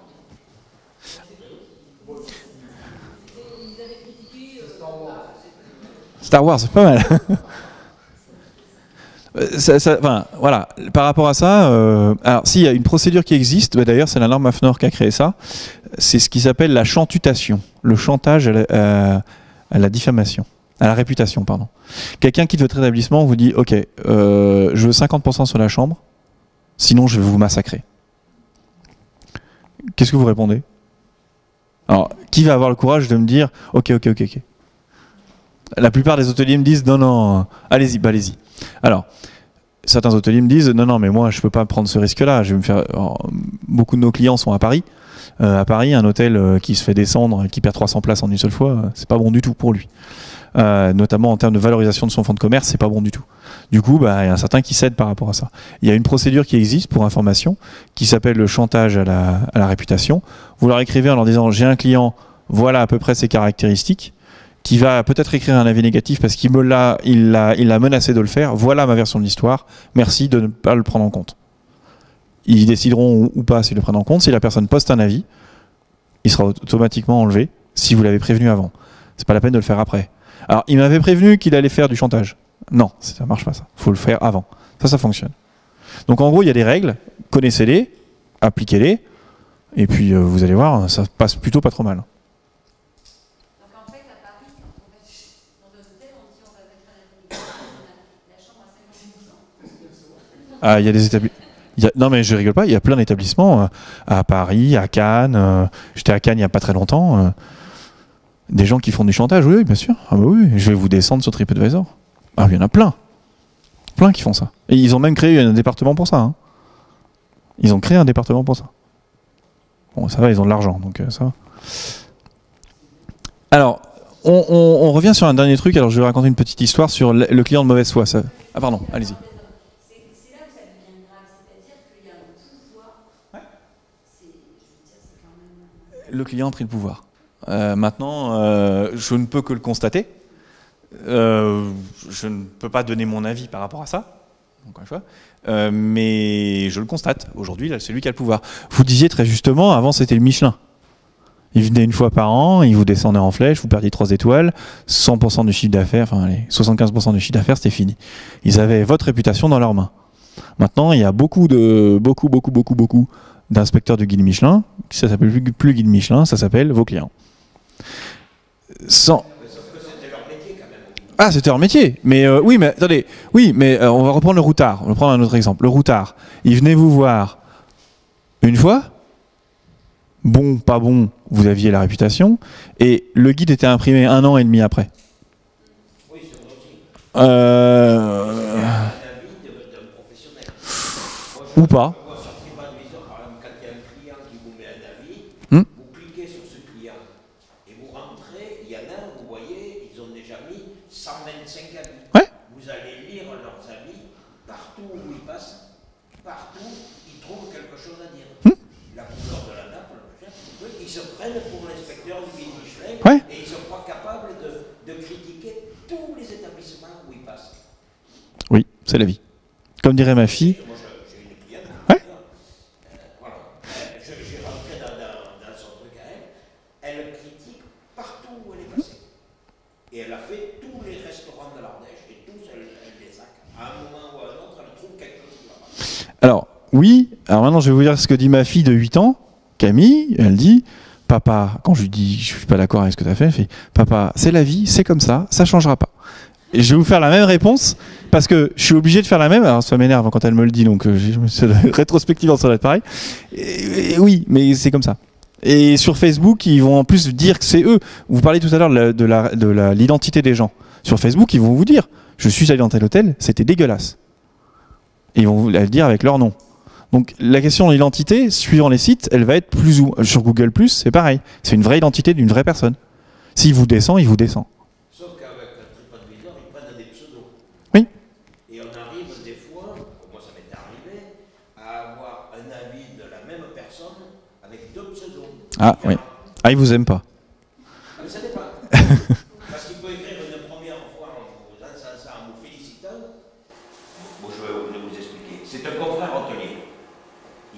A: Star Wars, c'est pas mal. Enfin, voilà. Par rapport à ça, alors s'il y a une procédure qui existe, d'ailleurs c'est la norme AFNOR qui a créé ça, c'est ce qui s'appelle la chantutation, le chantage à la diffamation, à la réputation, pardon. Quelqu'un quitte votre établissement, vous dit ok, je veux 50% sur la chambre, sinon je vais vous massacrer. Qu'est-ce que vous répondez? Alors, qui va avoir le courage de me dire ok. La plupart des hôteliers me disent non, allez-y, allez-y. Alors, certains hôteliers me disent non, mais moi je ne peux pas prendre ce risque-là. Je vais me faire. Alors, beaucoup de nos clients sont à Paris. À Paris, un hôtel qui se fait descendre, qui perd 300 places en une seule fois, c'est pas bon du tout pour lui. Notamment en termes de valorisation de son fonds de commerce, c'est pas bon du tout. Du coup, il y a un certain qui cède par rapport à ça. Il y a une procédure qui existe pour information, qui s'appelle le chantage à la réputation. Vous leur écrivez en leur disant j'ai un client, voilà à peu près ses caractéristiques, qui va peut-être écrire un avis négatif parce qu'il l'a menacé de le faire. Voilà ma version de l'histoire. Merci de ne pas le prendre en compte. Ils décideront ou pas s'ils le prennent en compte. Si la personne poste un avis, il sera automatiquement enlevé si vous l'avez prévenu avant. C'est pas la peine de le faire après. Alors, il m'avait prévenu qu'il allait faire du chantage. Non, ça marche pas ça. Il faut le faire avant. Ça fonctionne. Donc en gros, il y a des règles. Connaissez-les, appliquez-les, et puis vous allez voir, ça passe plutôt pas trop mal.
C: Donc en
A: Il y a des établissements. Non mais je rigole pas, il y a plein d'établissements à Paris, à Cannes. J'étais à Cannes il y a pas très longtemps. Des gens qui font du chantage, oui, bien sûr. Ah bah oui, je vais vous descendre sur TripAdvisor. Ah, il y en a plein. Plein qui font ça. Et ils ont même créé un département pour ça. Hein. Ils ont créé un département pour ça. Bon, ça va, ils ont de l'argent, donc ça va. Alors, on revient sur un dernier truc. Alors, je vais raconter une petite histoire sur le client de mauvaise foi. Ça... Ah pardon, allez-y.
C: C'est là où ça devient grave, c'est-à-dire qu'il y a un pouvoir.
A: Ouais.
C: Je veux dire, c'est quand même.
A: Le client a pris le pouvoir. Maintenant, je ne peux que le constater. Je ne peux pas donner mon avis par rapport à ça, encore une fois, mais je le constate. Aujourd'hui, c'est lui qui a le pouvoir. Vous disiez très justement, avant c'était le Michelin. Il venait une fois par an, il vous descendait en flèche, vous perdiez 3 étoiles, 100% du chiffre d'affaires, enfin allez, 75% du chiffre d'affaires, c'était fini. Ils avaient votre réputation dans leurs mains. Maintenant, il y a beaucoup d'inspecteurs de guide Michelin, ça s'appelle plus guide Michelin, ça s'appelle vos clients. Sauf
B: que c'était leur métier quand même.
A: Ah, c'était leur métier. Mais oui, mais attendez, on va reprendre le routard. On va prendre un autre exemple. Le routard, il venait vous voir une fois. Bon, pas bon, vous aviez la réputation. Et le guide était imprimé 1 an et demi après.
B: Oui, c'est vrai aussi. Un avis d'un professionnel.
A: Ou pas.
B: Moi, sur TripAdvisor, par exemple, quand il y a un client qui vous met un avis, vous cliquez sur ce client et vous rentrez. Il y en a, vous voyez, ils ont déjà mis 125 avis.
A: Ouais.
B: Vous allez lire leurs avis partout où ils passent, partout, ils trouvent quelque chose à dire. La couleur de la nappe, ils se prennent pour l'inspecteur du guide Michelin et ils ne sont pas capables de critiquer tous les établissements où ils passent.
A: Oui, c'est la vie. Comme dirait ma fille.
B: Moi, j'ai une cliente.
A: Ouais.
B: Voilà. J'ai rentré dans son truc à elle. Elle critique partout où elle est passée. Et elle a fait tous les restaurants de l'Ardèche et tous, elle les sac. À un moment ou à un autre, elle trouve quelque chose qui va pas.
A: Alors, oui. Alors maintenant, je vais vous dire ce que dit ma fille de 8 ans, Camille. Elle dit, papa, quand je lui dis, je suis pas d'accord avec ce que tu as fait, elle fait, papa, c'est la vie, c'est comme ça changera pas. Et je vais vous faire la même réponse, parce que je suis obligé de faire la même, alors ça m'énerve quand elle me le dit, donc c'est rétrospectivement ça doit être pareil. Et oui, mais c'est comme ça. Et sur Facebook, ils vont en plus dire que c'est eux. Vous parliez tout à l'heure de l'identité des gens. Sur Facebook, ils vont vous dire, je suis allé dans tel hôtel, c'était dégueulasse. Et ils vont vous le dire avec leur nom. Donc la question de l'identité, suivant les sites, elle va être plus ou... Sur Google+, c'est pareil. C'est une vraie identité d'une vraie personne. S'il vous descend, il vous descend.
B: Sauf qu'avec TripAdvisor, ils prennent des pseudos.
A: Oui.
B: Et on arrive des fois, moi ça m'est arrivé, à avoir un avis de la même personne avec 2 pseudos.
A: Ah oui. Ah, ils vous aiment pas.
B: Mais ça dépend. Parce qu'il peut écrire une première fois en vous encensant, en vous félicitant. Bon, je vais vous expliquer. C'est un confrère hôtelier.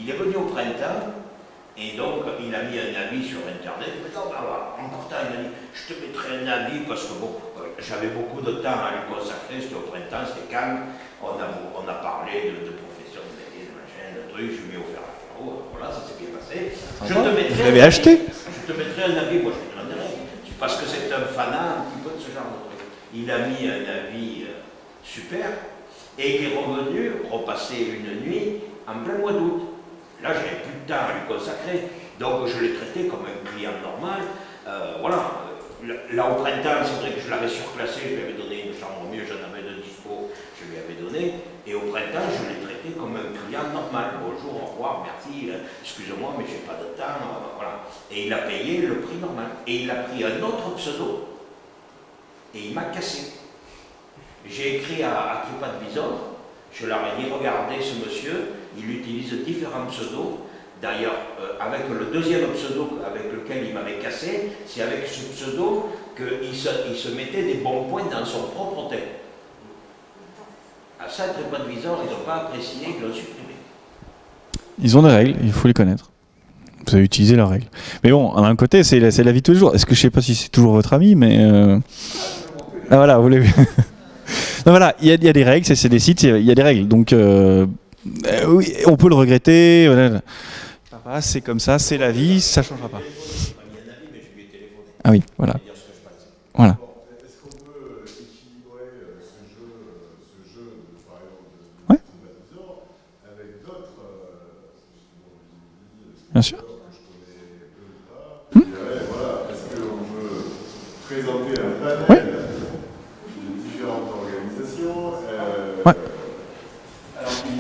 B: Il est venu au printemps et donc il a mis un avis sur Internet. Il m'a dit, oh, bah, en partant, il m'a dit, je te mettrai un avis parce que bon, j'avais beaucoup de temps à lui consacrer. C'était au printemps, c'était calme. On a parlé de profession, de machin, de trucs. Je lui ai offert un cadeau. Voilà, ça s'est bien passé. Je te mettrai.
A: Vous l'avez acheté?
B: Je te mettrai un avis. Moi, je te donnerai. Parce que c'est un fanat un petit peu de ce genre de truc. Il a mis un avis super et il est revenu repasser une nuit en plein mois d'août. Là, j'avais plus de temps à lui consacrer, donc je l'ai traité comme un client normal. Voilà. Là, au printemps, c'est vrai que je l'avais surclassé, je lui avais donné une chambre mieux, j'en avais de dispo, je lui avais donné. Et au printemps, je l'ai traité comme un client normal. Bonjour, au revoir, merci, excusez-moi, mais j'ai pas de temps. Voilà. Et il a payé le prix normal. Et il a pris un autre pseudo et il m'a cassé. J'ai écrit à TripAdvisor. Je leur ai dit, regardez ce monsieur, il utilise différents pseudos. D'ailleurs, avec le deuxième pseudo avec lequel il m'avait cassé, c'est avec ce pseudo qu'il se mettait des bons points dans son propre hôtel. À ça, TripAdvisor, ils n'ont pas apprécié, ils l'ont supprimé.
A: Ils ont des règles, il faut les connaître. Vous avez utilisé leurs règles. Mais bon, d'un côté, c'est la vie de tous les jours. Est-ce que je sais pas si c'est toujours votre ami, mais... Ah voilà, vous l'avez vu. Non, voilà, il y a des règles, c'est des sites, il y a des règles. Donc, oui, on peut le regretter. Voilà. Papa, c'est comme ça, c'est la vie, ça ne changera pas. Ah oui, voilà. Voilà.
E: Est-ce qu'on peut équilibrer ce jeu par exemple, de
A: Ouais.
E: TripAdvisor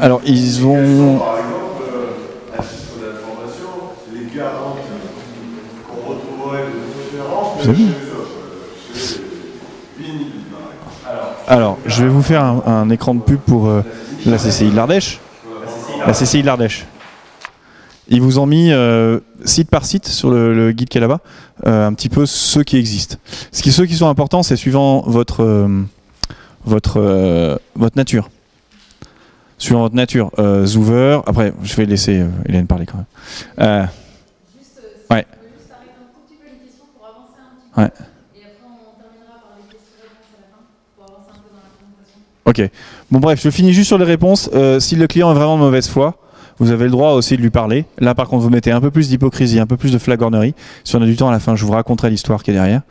A: Alors, ils ont...
E: Par exemple, à titre d'information, les garantes qu'on retrouverait de différence chez les autres, chez Vinyl, par exemple.
A: Alors, je vais vous faire un écran de pub pour la CCI de l'Ardèche. La CCI de l'Ardèche. Ils vous ont mis site par site sur le guide qui est là-bas, un petit peu ceux qui existent. Ceux qui sont importants, c'est suivant votre nature. Suivant votre nature. Zoover, après, je vais laisser Hélène parler quand même. Ouais.
D: On peut juste arrêter un tout petit peu les questions pour avancer un petit peu.
A: Ouais.
D: Et après, on terminera par les questions-réponses à la fin pour avancer un peu dans la présentation.
A: Ok. Bon bref, je finis juste sur les réponses. Si le client est vraiment de mauvaise foi, vous avez le droit aussi de lui parler. Là par contre, vous mettez un peu plus d'hypocrisie, un peu plus de flagornerie. Si on a du temps à la fin, je vous raconterai l'histoire qui est derrière.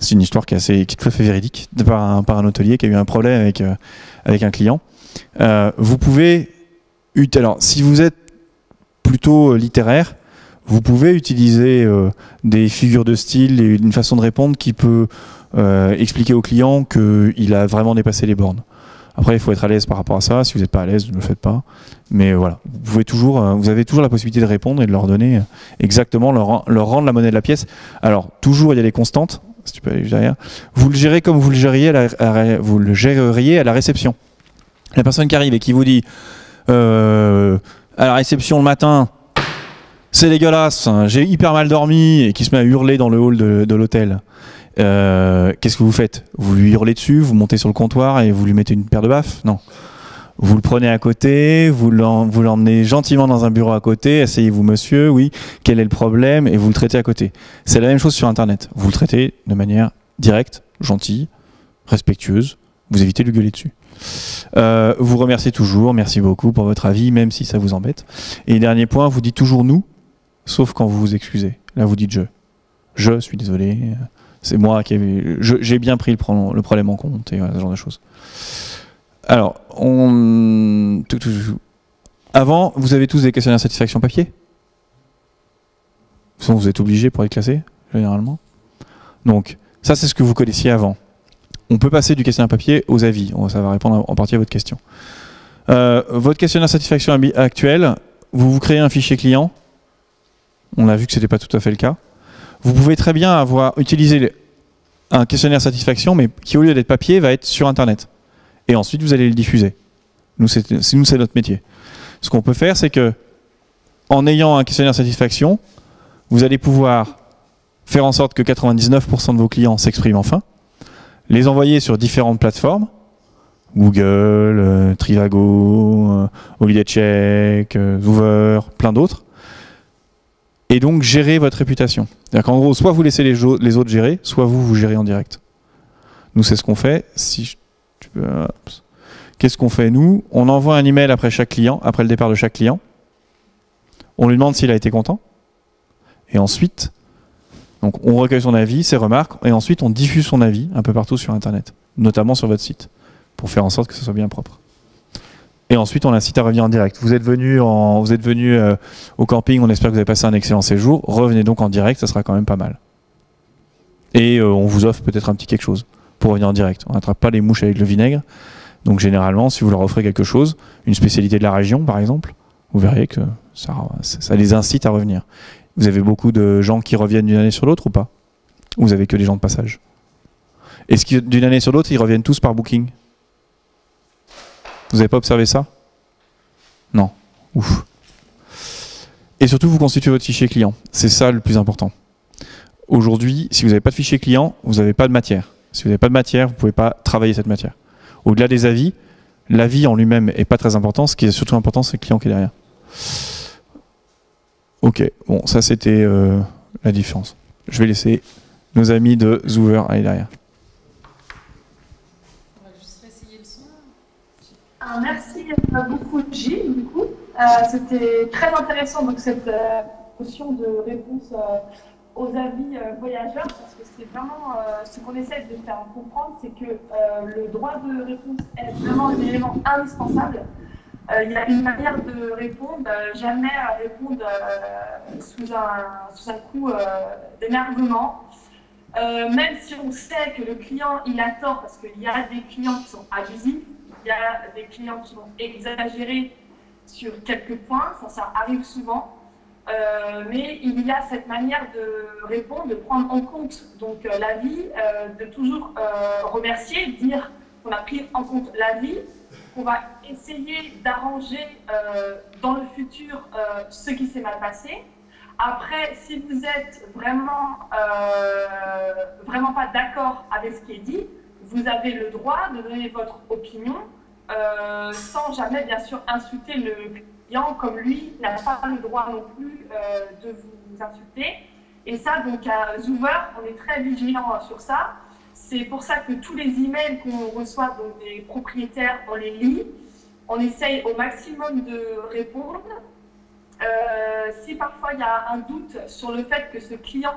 A: C'est une histoire qui est tout à fait véridique, par un hôtelier qui a eu un problème avec un client. Vous pouvez... Alors, si vous êtes plutôt littéraire, vous pouvez utiliser des figures de style et une façon de répondre qui peut expliquer au client qu'il a vraiment dépassé les bornes. Après, il faut être à l'aise par rapport à ça. Si vous n'êtes pas à l'aise, ne le faites pas. Mais voilà, vous avez toujours la possibilité de répondre et de leur donner exactement, leur rendre la monnaie de la pièce. Alors, toujours, il y a les constantes. Si tu peux aller derrière. Vous le gérez comme vous le gériez à la réception. La personne qui arrive et qui vous dit à la réception le matin, c'est dégueulasse, j'ai hyper mal dormi, et qui se met à hurler dans le hall de l'hôtel. Qu'est-ce que vous faites? Vous lui hurlez dessus, vous montez sur le comptoir et vous lui mettez une paire de baffes? Non. Vous le prenez à côté, vous l'emmenez gentiment dans un bureau à côté, asseyez-vous monsieur, oui, quel est le problème, et vous le traitez à côté. C'est la même chose sur Internet. Vous le traitez de manière directe, gentille, respectueuse, vous évitez de lui gueuler dessus. Vous remerciez toujours, merci beaucoup pour votre avis, même si ça vous embête. Et dernier point, vous dites toujours nous, sauf quand vous vous excusez. Là, vous dites je. Je suis désolé, c'est moi qui j'ai bien pris le problème en compte, et voilà, ce genre de choses. Alors, avant, vous avez tous des questionnaires de satisfaction papier? Sinon, vous êtes obligés pour être classé, généralement. Donc, ça, c'est ce que vous connaissiez avant. On peut passer du questionnaire papier aux avis. Ça va répondre en partie à votre question. Votre questionnaire de satisfaction actuel, vous créez un fichier client. On a vu que ce n'était pas tout à fait le cas. Vous pouvez très bien utiliser un questionnaire de satisfaction, mais qui, au lieu d'être papier, va être sur Internet. Et ensuite, vous allez le diffuser. Nous, c'est notre métier. Ce qu'on peut faire, c'est que, en ayant un questionnaire de satisfaction, vous allez pouvoir faire en sorte que 99% de vos clients s'expriment enfin, les envoyer sur différentes plateformes, Google, Trivago, Holiday Check, Zoover, plein d'autres, et donc gérer votre réputation. C'est-à-dire qu'en gros, soit vous laissez les autres gérer, soit vous gérez en direct. Nous, c'est ce qu'on fait. Qu'est-ce qu'on fait, nous? On envoie un email après chaque client, après le départ de chaque client. On lui demande s'il a été content. Et ensuite, donc on recueille son avis, ses remarques, et ensuite on diffuse son avis un peu partout sur Internet, notamment sur votre site, pour faire en sorte que ce soit bien propre. Et ensuite, on l'incite à revenir en direct. Vous êtes venu au camping, on espère que vous avez passé un excellent séjour. Revenez donc en direct, ça sera quand même pas mal. Et on vous offre peut-être un petit quelque chose pour revenir en direct. On n'attrape pas les mouches avec le vinaigre. Donc généralement, si vous leur offrez quelque chose, une spécialité de la région par exemple, vous verrez que ça les incite à revenir. Vous avez beaucoup de gens qui reviennent d'une année sur l'autre ou pas? Ou vous avez que des gens de passage? Est-ce que d'une année sur l'autre, ils reviennent tous par booking? Vous n'avez pas observé ça? Non. Ouf. Et surtout, vous constituez votre fichier client. C'est ça le plus important. Aujourd'hui, si vous n'avez pas de fichier client, vous n'avez pas de matière. Si vous n'avez pas de matière, vous ne pouvez pas travailler cette matière. Au-delà des avis, l'avis en lui-même n'est pas très important. Ce qui est surtout important, c'est le client qui est derrière. Ok, bon, ça c'était la différence. Je vais laisser nos amis de Zoover aller derrière.
C: On va juste essayer le son.
H: Merci beaucoup Gilles, du coup. C'était très intéressant donc cette notion de réponse aux avis voyageurs, parce que c'est vraiment ce qu'on essaie de faire comprendre, c'est que le droit de réponse est vraiment un élément indispensable. Il y a une manière de répondre, jamais répondre sous un coup d'énervement. Même si on sait que le client il a tort, parce qu'il y a des clients qui sont abusifs, il y a des clients qui vont exagérer sur quelques points, ça arrive souvent. Mais il y a cette manière de répondre, de prendre en compte donc l'avis, de toujours remercier, dire qu'on a pris en compte l'avis, qu'on va essayer d'arranger dans le futur ce qui s'est mal passé. Après, si vous êtes vraiment pas d'accord avec ce qui est dit, vous avez le droit de donner votre opinion sans jamais bien sûr insulter le client, comme lui n'a pas le droit non plus de vous insulter. Et ça, donc à Zoover, on est très vigilant sur ça. C'est pour ça que tous les emails qu'on reçoit donc des propriétaires, on les lit. On essaye au maximum de répondre. Si parfois il y a un doute sur le fait que ce client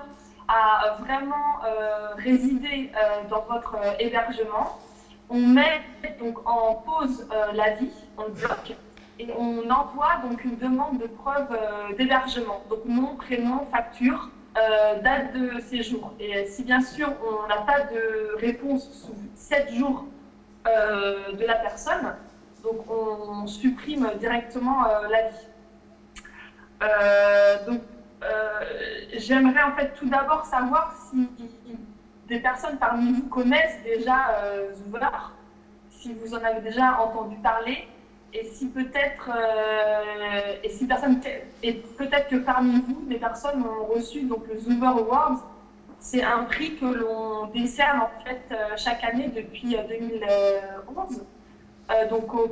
H: a vraiment résidé dans votre hébergement, on met donc en pause l'avis, on le bloque, et on envoie donc une demande de preuve d'hébergement, donc nom, prénom, facture, date de séjour. Et si bien sûr on n'a pas de réponse sous 7 jours de la personne, donc on supprime directement l'avis. J'aimerais en fait tout d'abord savoir si des personnes parmi vous connaissent déjà Zoover, si vous en avez déjà entendu parler, et si peut-être peut-être que parmi vous des personnes ont reçu donc le Zoover Awards. C'est un prix que l'on décerne en fait chaque année depuis 2011. Donc aux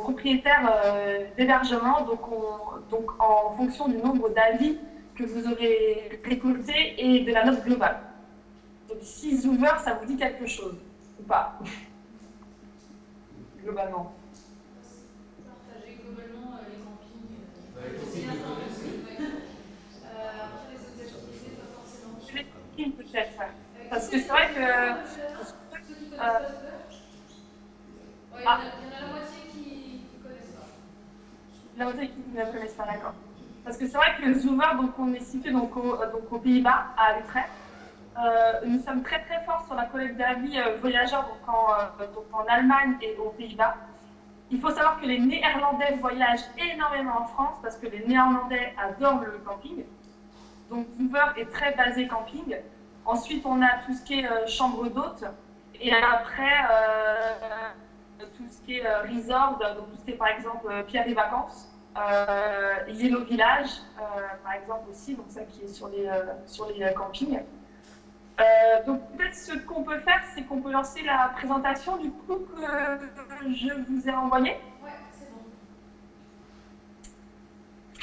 H: propriétaires d'hébergement, donc en fonction du nombre d'avis que vous aurez récolté et de la note globale. Donc si Zoover, ça vous dit quelque chose ou pas? Globalement.
C: Partager globalement les campings.
F: Les campings, je connais.
C: Après les autres activités, pas forcément.
H: Les campings peut-être, ouais. Parce que c'est vrai que...
C: Ceux qui connaissent pas Zoover. Il y en a la moitié qui ne connaissent pas.
H: La moitié qui ne connaissent pas, d'accord. Parce que c'est vrai que Zoover, donc on est situé donc aux Pays-Bas, à Utrecht. Nous sommes très très forts sur la collecte d'avis voyageurs donc en Allemagne et aux Pays-Bas. Il faut savoir que les Néerlandais voyagent énormément en France parce que les Néerlandais adorent le camping. Donc Zoover est très basé camping. Ensuite, on a tout ce qui est chambre d'hôte. Et après, tout ce qui est resort, donc tout ce qui est par exemple Pierre et Vacances, Yellow Village, par exemple aussi, donc ça qui est sur les campings. Donc peut-être ce qu'on peut faire, c'est qu'on peut lancer la présentation du coup que je vous ai envoyé.
C: Ouais, c'est bon.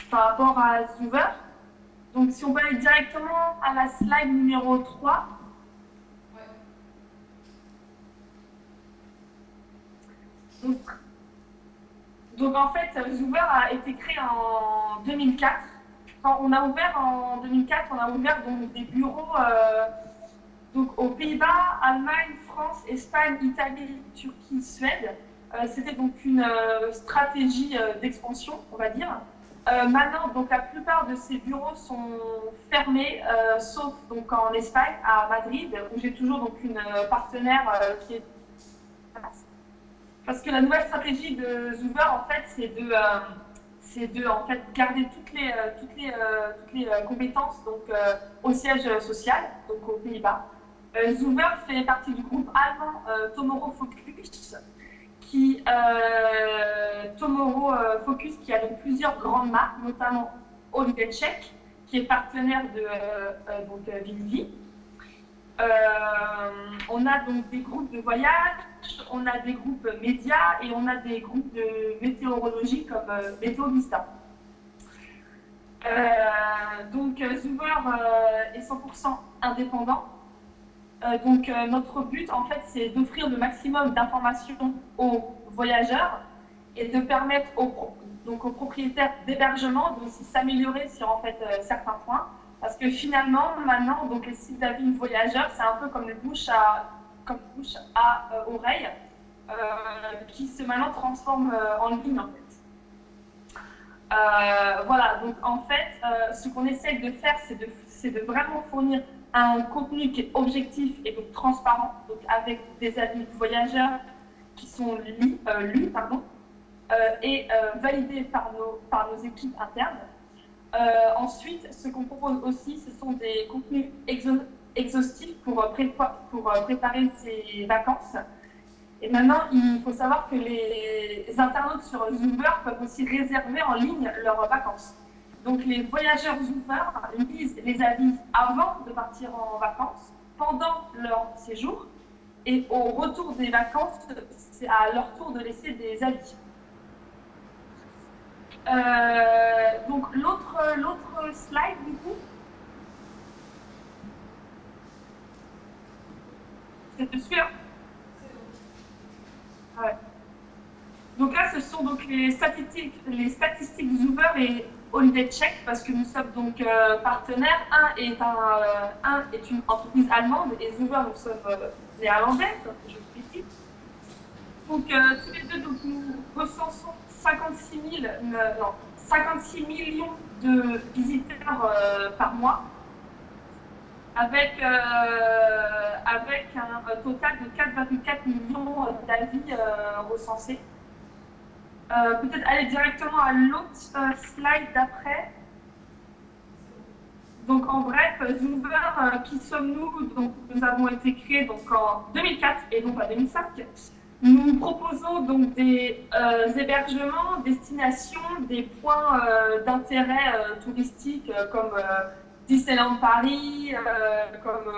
H: Par rapport à Zoover. Donc si on peut aller directement à la slide numéro 3. Ouais. Donc en fait, Zoover a été créé en 2004. Quand on a ouvert en 2004, on a ouvert donc des bureaux donc aux Pays-Bas, Allemagne, France, Espagne, Italie, Turquie, Suède. C'était donc une stratégie d'expansion, on va dire. Maintenant, donc la plupart de ces bureaux sont fermés, sauf donc en Espagne, à Madrid, où j'ai toujours donc une partenaire qui est. Parce que la nouvelle stratégie de Zoover, en fait, c'est de en fait garder toutes les compétences donc au siège social, donc aux Pays-Bas. Zoover fait partie du groupe allemand Tomorrow Focus, Tomorrow Focus qui a donc plusieurs grandes marques, notamment Holiday Check, qui est partenaire de donc Vivi. On a donc des groupes de voyage, on a des groupes médias et on a des groupes de météorologie comme Météo Vista. Donc Zoover est 100% indépendant. Donc notre but en fait c'est d'offrir le maximum d'informations aux voyageurs et de permettre aux propriétaires d'hébergement de s'améliorer sur en fait certains points. Parce que finalement, maintenant, donc les sites d'avis voyageurs, c'est un peu comme les bouches à oreille, qui se maintenant transforment en ligne en fait. Voilà, donc en fait, ce qu'on essaye de faire, c'est de vraiment fournir un contenu qui est objectif et donc transparent, donc avec des avis voyageurs qui sont lus, est validé par nos équipes internes. Ensuite, ce qu'on propose aussi, ce sont des contenus exhaustifs pour préparer ces vacances. Et maintenant, il faut savoir que les internautes sur Zoover peuvent aussi réserver en ligne leurs vacances. Donc les voyageurs Zoover lisent les avis avant de partir en vacances, pendant leur séjour, et au retour des vacances, c'est à leur tour de laisser des avis. Donc l'autre slide du coup, c'est dessus. Hein. Ouais. Donc là, ce sont donc les statistiques Zoover et Holiday Check, parce que nous sommes donc partenaires. Un est une entreprise allemande et Zoover, nous sommes néerlandais, comme je vous l'ai dit. Donc tous les deux, donc, nous recensons 56 millions de visiteurs par mois, avec un total de 4,4 millions d'avis recensés. Peut-être aller directement à l'autre slide d'après. Donc en bref, Zoover, qui sommes-nous? Donc nous avons été créés donc en 2004 et non pas 2005. Nous proposons donc des hébergements, destinations, des points d'intérêt touristique comme Disneyland Paris, comme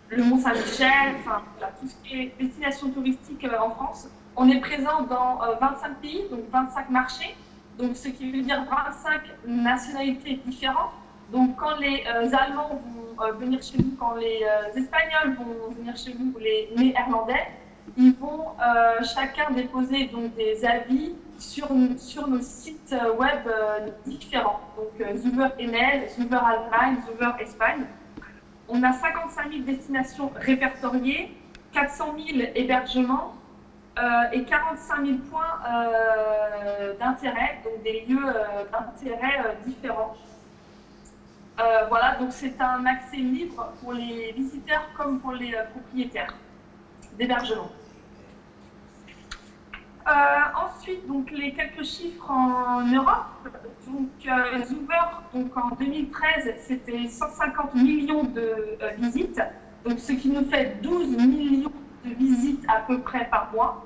H: le Mont Saint-Michel, enfin voilà, tout ce qui est destination touristique en France. On est présent dans 25 pays, donc 25 marchés, donc ce qui veut dire 25 nationalités différentes. Donc quand les Allemands vont venir chez nous, quand les Espagnols vont venir chez nous, ou les Néerlandais, ils vont chacun déposer donc des avis sur nos sites web différents. Donc Zoover NL, Zoover Allemagne, Zoover Espagne. On a 55 000 destinations répertoriées, 400 000 hébergements et 45 000 points d'intérêt, donc des lieux d'intérêt différents. Voilà, donc c'est un accès libre pour les visiteurs comme pour les propriétaires d'hébergement. Ensuite, donc les quelques chiffres en Europe. Donc Zoover, donc en 2013, c'était 150 millions de visites, donc ce qui nous fait 12 millions de visites à peu près par mois,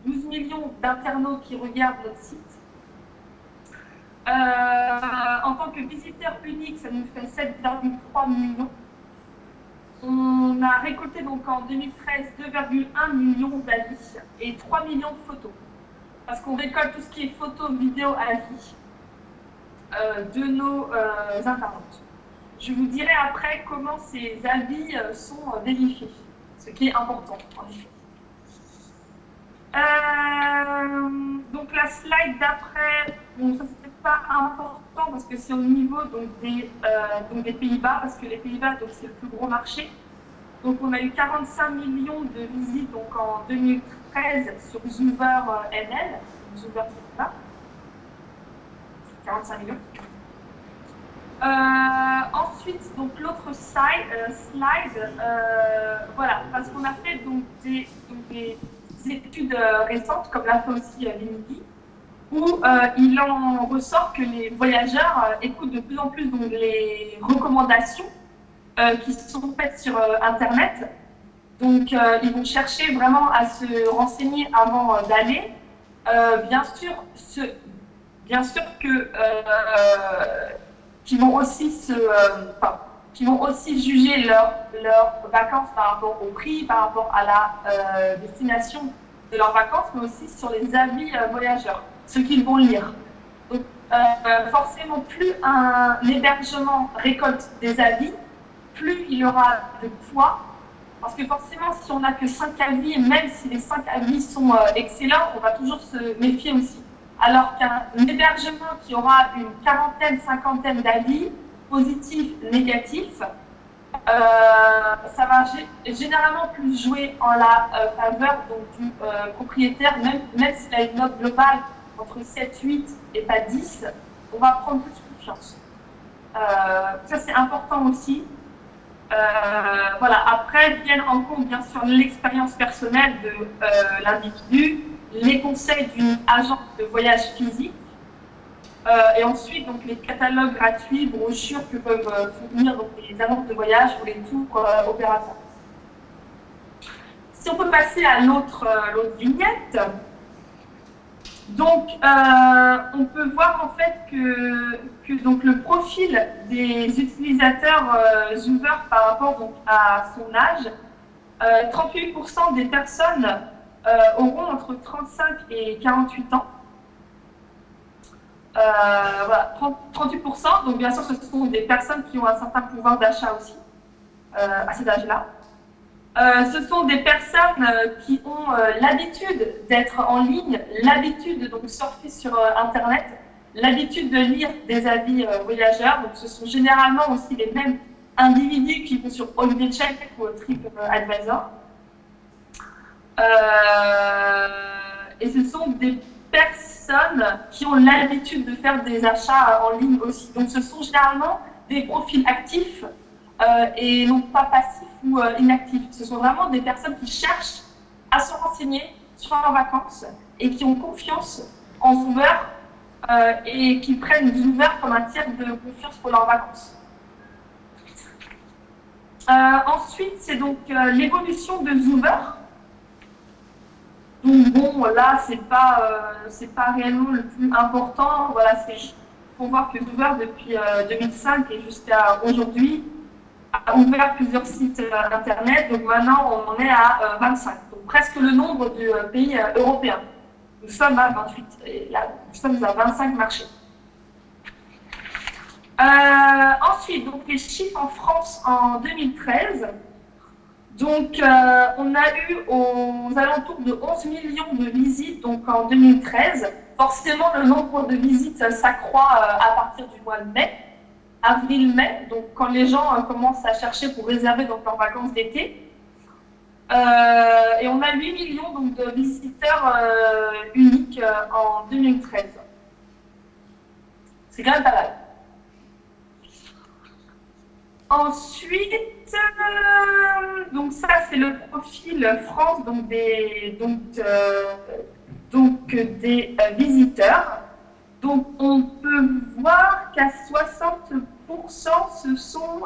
H: 12 millions d'internautes qui regardent notre site. En tant que visiteur unique, ça nous fait 7,3 millions. On a récolté donc en 2013 2,1 millions d'avis et 3 millions de photos. Parce qu'on récolte tout ce qui est photos, vidéos, avis de nos internautes. Je vous dirai après comment ces avis sont vérifiés, ce qui est important en effet. Donc la slide d'après, bon, ça c'était pas important parce que c'est au niveau donc des Pays-Bas, parce que les Pays-Bas c'est le plus gros marché. Donc on a eu 45 millions de visites donc en 2013 sur Zoover NL, Zoover Pays-Bas, 45 millions. Ensuite, donc l'autre slide, voilà, parce qu'on a fait donc des études récentes, comme l'a fait aussi Lindy, où il en ressort que les voyageurs écoutent de plus en plus donc, les recommandations qui sont faites sur Internet. Donc, ils vont chercher vraiment à se renseigner avant d'aller. Bien sûr que qui vont aussi juger leurs vacances par rapport au prix, par rapport à la destination de leurs vacances, mais aussi sur les avis voyageurs, ce qu'ils vont lire. Donc, forcément, plus un hébergement récolte des avis, plus il y aura de poids, parce que forcément, si on n'a que 5 avis, même si les 5 avis sont excellents, on va toujours se méfier aussi. Alors qu'un hébergement qui aura une quarantaine, cinquantaine d'avis, positifs, négatifs, ça va généralement plus jouer en la faveur donc, du propriétaire, même s'il a une note globale entre 7, 8 et pas 10, on va prendre plus confiance. Ça, c'est important aussi. Voilà. Après, viennent en compte bien sûr l'expérience personnelle de l'individu, les conseils d'une agence de voyage physique, et ensuite donc, les catalogues gratuits, brochures que peuvent fournir donc, les agences de voyage ou les tours opérateurs. Si on peut passer à l'autre vignette, donc on peut voir en fait que donc, le profil des utilisateurs Zoover par rapport donc, à son âge, 38% des personnes auront entre 35 et 48 ans. Voilà, 38%, donc bien sûr ce sont des personnes qui ont un certain pouvoir d'achat aussi, à cet âge-là. Ce sont des personnes qui ont l'habitude d'être en ligne, l'habitude de donc, surfer sur Internet, l'habitude de lire des avis voyageurs. Donc, ce sont généralement aussi les mêmes individus qui vont sur HolidayCheck ou TripAdvisor. Et ce sont des personnes qui ont l'habitude de faire des achats en ligne aussi. Donc, ce sont généralement des profils actifs et non pas passifs ou inactifs. Ce sont vraiment des personnes qui cherchent à se renseigner sur leurs vacances et qui ont confiance en Zoover et qui prennent Zoover comme un tiers de confiance pour leurs vacances. Ensuite, c'est donc l'évolution de Zoover. Donc bon, là, c'est pas réellement le plus important. Voilà, c'est juste pour voir que Zoover, depuis 2005 et jusqu'à aujourd'hui, a ouvert plusieurs sites internet. Donc maintenant, on en est à 25. Donc presque le nombre de pays européens. Nous sommes à 28. Et là, nous sommes à 25 marchés. Ensuite, donc les chiffres en France en 2013. Donc, on a eu aux alentours de 11 millions de visites donc en 2013. Forcément, le nombre de visites s'accroît à partir du mois de mai, avril-mai, donc quand les gens commencent à chercher pour réserver donc, leurs vacances d'été. Et on a 8 millions donc, de visiteurs uniques en 2013. C'est quand même pas mal. Ensuite, donc ça c'est le profil France donc des visiteurs. Donc on peut voir qu'à 60% ce sont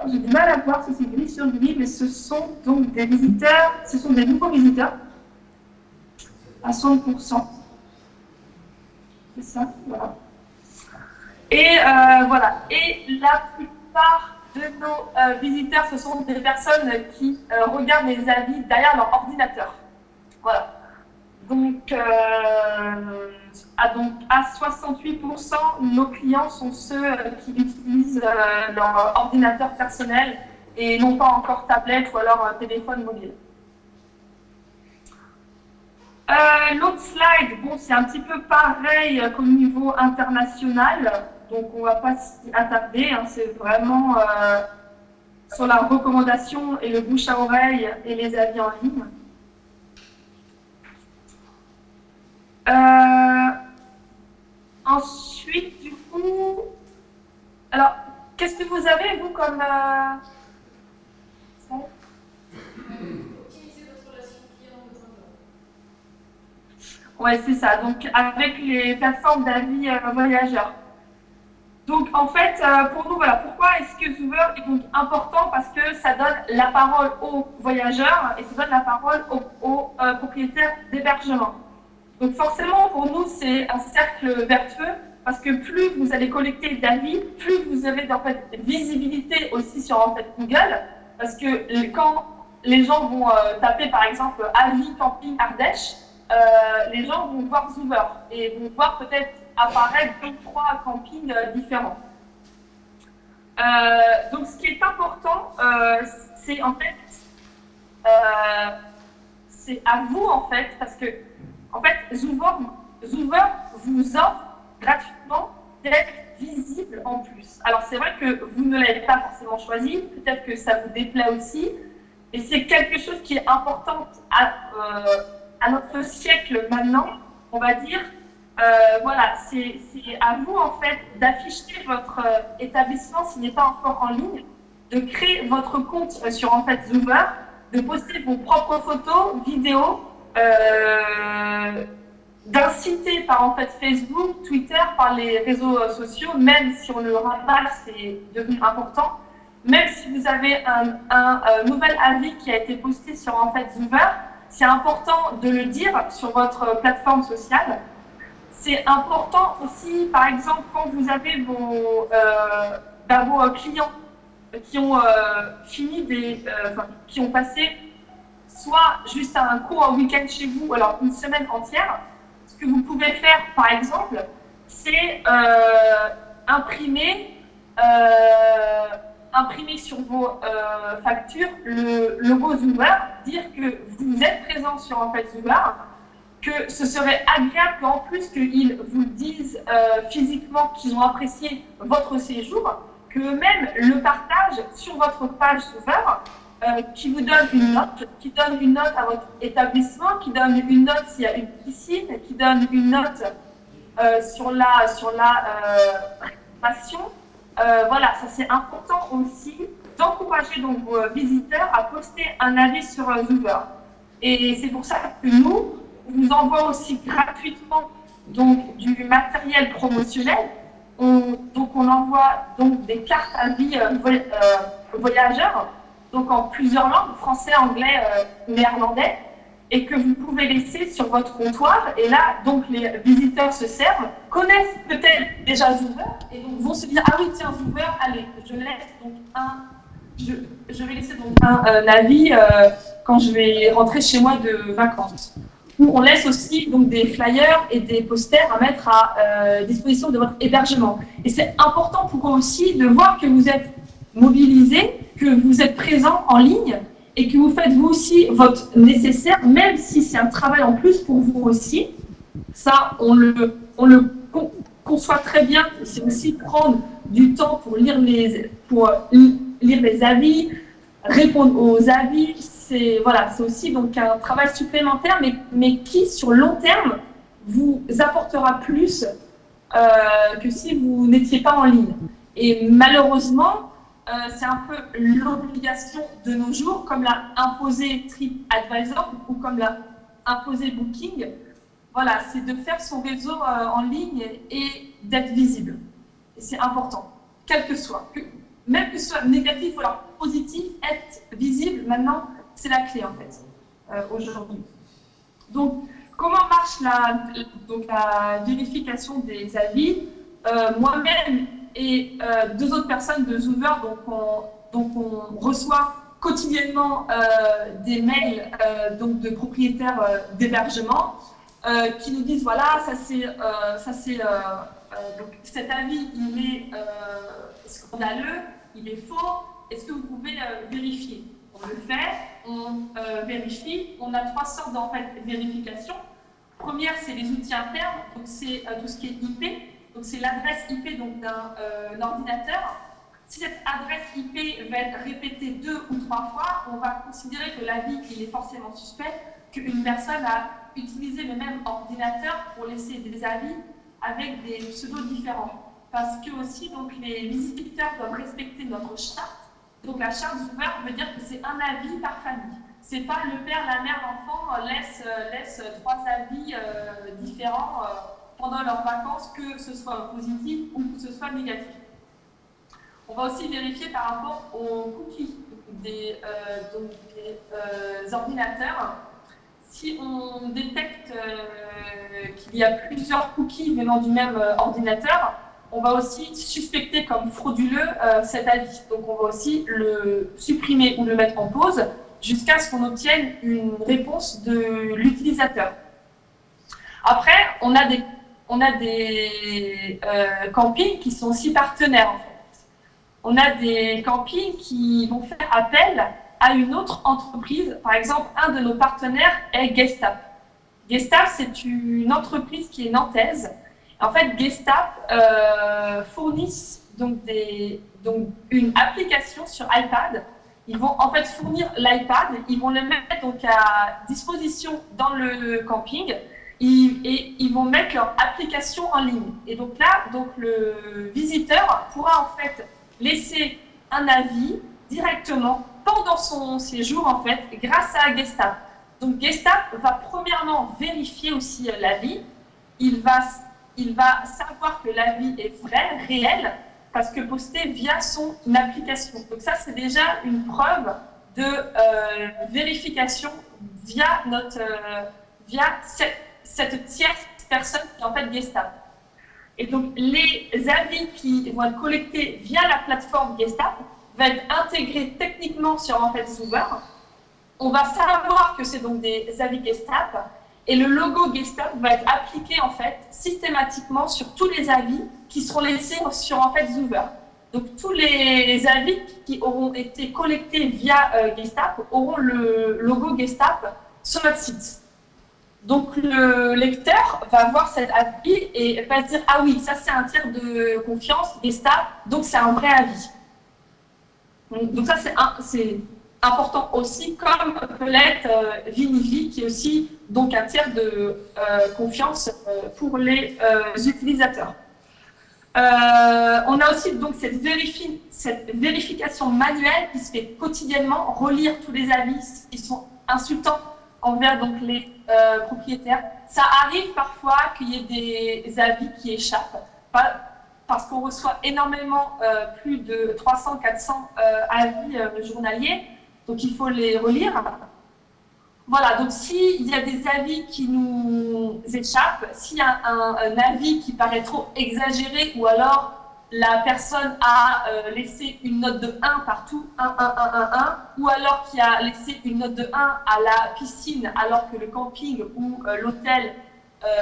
H: j'ai du mal à voir si c'est gris sur gris, mais ce sont donc des visiteurs, ce sont des nouveaux visiteurs à 60%. C'est ça, voilà. Et voilà. Et la plupart de nos visiteurs, ce sont des personnes qui regardent les avis derrière leur ordinateur. Voilà. Donc, à 68%, nos clients sont ceux qui utilisent leur ordinateur personnel et non pas encore tablette ou alors téléphone mobile. L'autre slide, bon, c'est un petit peu pareil qu'au niveau international. Donc, on ne va pas s'y attarder, hein, c'est vraiment sur la recommandation et le bouche à oreille et les avis en ligne. Ensuite, du coup, alors, qu'est-ce que vous avez, vous, comme...
D: Optimiser votre relation client de point de vue.
H: Ouais, c'est ça, donc avec les plateformes d'avis voyageurs. Donc, en fait, pour nous, voilà, pourquoi est-ce que Zoover est donc important? Parce que ça donne la parole aux voyageurs et ça donne la parole aux propriétaires d'hébergement. Donc, forcément, pour nous, c'est un cercle vertueux parce que plus vous allez collecter d'avis, plus vous avez en fait visibilité aussi sur en fait, Google. Parce que quand les gens vont taper, par exemple, avis camping Ardèche, les gens vont voir Zoover et vont voir peut-être apparaître 2 ou 3 campings différents. Donc, ce qui est important, c'est en fait, c'est à vous en fait, parce que en fait, Zoover vous offre gratuitement d'être visible en plus. Alors, c'est vrai que vous ne l'avez pas forcément choisi, peut-être que ça vous déplaît aussi, et c'est quelque chose qui est important à notre siècle maintenant, on va dire. Voilà, c'est à vous en fait d'afficher votre établissement s'il n'est pas encore en ligne, de créer votre compte sur en fait Zoover, de poster vos propres photos, vidéos d'inciter par en fait Facebook, Twitter, par les réseaux sociaux, même si on le rappelle, c'est devenu important. Même si vous avez un nouvel avis qui a été posté sur en fait Zoover, c'est important de le dire sur votre plateforme sociale. C'est important aussi, par exemple, quand vous avez vos clients qui ont qui ont passé soit juste un cours en week-end chez vous, ou alors une semaine entière. Ce que vous pouvez faire, par exemple, c'est imprimer sur vos factures le logo Zoover, dire que vous êtes présent sur en fait Zoover, que ce serait agréable qu'en plus qu'ils vous disent physiquement qu'ils ont apprécié votre séjour, que même le partage sur votre page Zoover, qui vous donne une note, qui donne une note à votre établissement, qui donne une note s'il y a une piscine, qui donne une note sur la rénovation. Voilà, ça c'est important aussi d'encourager donc vos visiteurs à poster un avis sur Zoover. Et c'est pour ça que nous, on vous envoie aussi gratuitement donc du matériel promotionnel. Donc on envoie donc des cartes avis voyageurs, donc en plusieurs langues, français, anglais, néerlandais, et que vous pouvez laisser sur votre comptoir. Et là, donc les visiteurs se servent, connaissent peut-être déjà Zoover, et donc vont se dire ah oui tiens Zoover, allez, je laisse donc je vais laisser donc un avis quand je vais rentrer chez moi de vacances. Ou on laisse aussi donc des flyers et des posters à mettre à disposition de votre hébergement. Et c'est important pour eux aussi de voir que vous êtes mobilisés, que vous êtes présents en ligne et que vous faites vous aussi votre nécessaire, même si c'est un travail en plus pour vous aussi. Ça, on le conçoit très bien. C'est aussi prendre du temps pour lire les avis, répondre aux avis. C'est aussi donc un travail supplémentaire, mais qui, sur long terme, vous apportera plus que si vous n'étiez pas en ligne. Et malheureusement, c'est un peu l'obligation de nos jours, comme l'a imposé TripAdvisor ou comme l'a imposé Booking. Voilà, c'est de faire son réseau en ligne et d'être visible. Et c'est important, quel que soit. Même que ce soit négatif ou alors positif, être visible, maintenant, c'est la clé en fait, aujourd'hui. Donc, comment marche la vérification des avis? Moi-même et deux autres personnes de Zoover, donc on reçoit quotidiennement des mails de propriétaires d'hébergement qui nous disent voilà, donc cet avis il est scandaleux, il est faux, est-ce que vous pouvez vérifier? On le fait, on vérifie. On a trois sortes en fait, de vérification. Première, c'est les outils internes, donc c'est tout ce qui est IP, donc c'est l'adresse IP d'un ordinateur. Si cette adresse IP va être répétée 2 ou 3 fois, on va considérer que l'avis est forcément suspect, qu'une personne a utilisé le même ordinateur pour laisser des avis avec des pseudos différents. Parce que aussi, donc, les visiteurs doivent respecter notre charte. Donc la charte Zoover veut dire que c'est un avis par famille. C'est pas le père, la mère, l'enfant laisse 3 avis différents pendant leurs vacances, que ce soit positif ou que ce soit négatif. On va aussi vérifier par rapport aux cookies des ordinateurs. Si on détecte qu'il y a plusieurs cookies venant du même ordinateur, on va aussi suspecter comme frauduleux cet avis. Donc on va aussi le supprimer ou le mettre en pause jusqu'à ce qu'on obtienne une réponse de l'utilisateur. Après, on a des campings qui sont aussi partenaires en fait. On a des campings qui vont faire appel à une autre entreprise. Par exemple, un de nos partenaires est Guestap. Guestap, c'est une entreprise qui est nantaise. En fait, Guestap fournissent donc une application sur iPad. Ils vont en fait fournir l'iPad, ils vont le mettre donc à disposition dans le camping et ils vont mettre leur application en ligne. Et donc là, le visiteur pourra en fait laisser un avis directement pendant son séjour en fait grâce à Guestap. Donc Gestapo va premièrement vérifier aussi l'avis. Il va savoir que l'avis est vrai, réel, parce que posté via son application. Donc ça, c'est déjà une preuve de vérification via cette tierce personne qui est en fait Gestapo. Et donc les avis qui vont être collectés via la plateforme Gestapo vont être intégrés techniquement sur en fait Zoover. On va savoir que c'est donc des avis Gestapo et le logo Gestapo va être appliqué en fait systématiquement sur tous les avis qui seront laissés sur en fait Zoover. Donc tous les avis qui auront été collectés via Gestapo auront le logo Gestapo sur notre site. Donc le lecteur va voir cet avis et va se dire « Ah oui, ça c'est un tiers de confiance, Gestapo, donc c'est un vrai avis ». Donc ça c'est important aussi, comme peut l'être Vinivli, qui est aussi donc un tiers de confiance pour les utilisateurs. On a aussi donc cette vérification manuelle qui se fait quotidiennement, relire tous les avis qui sont insultants envers donc les propriétaires. Ça arrive parfois qu'il y ait des avis qui échappent, parce qu'on reçoit énormément, plus de 300-400 avis journaliers, donc il faut les relire. Voilà, donc s'il y a des avis qui nous échappent, s'il y a un avis qui paraît trop exagéré, ou alors la personne a laissé une note de 1 partout, 1, 1, 1, 1, 1, ou alors qui a laissé une note de 1 à la piscine, alors que le camping ou l'hôtel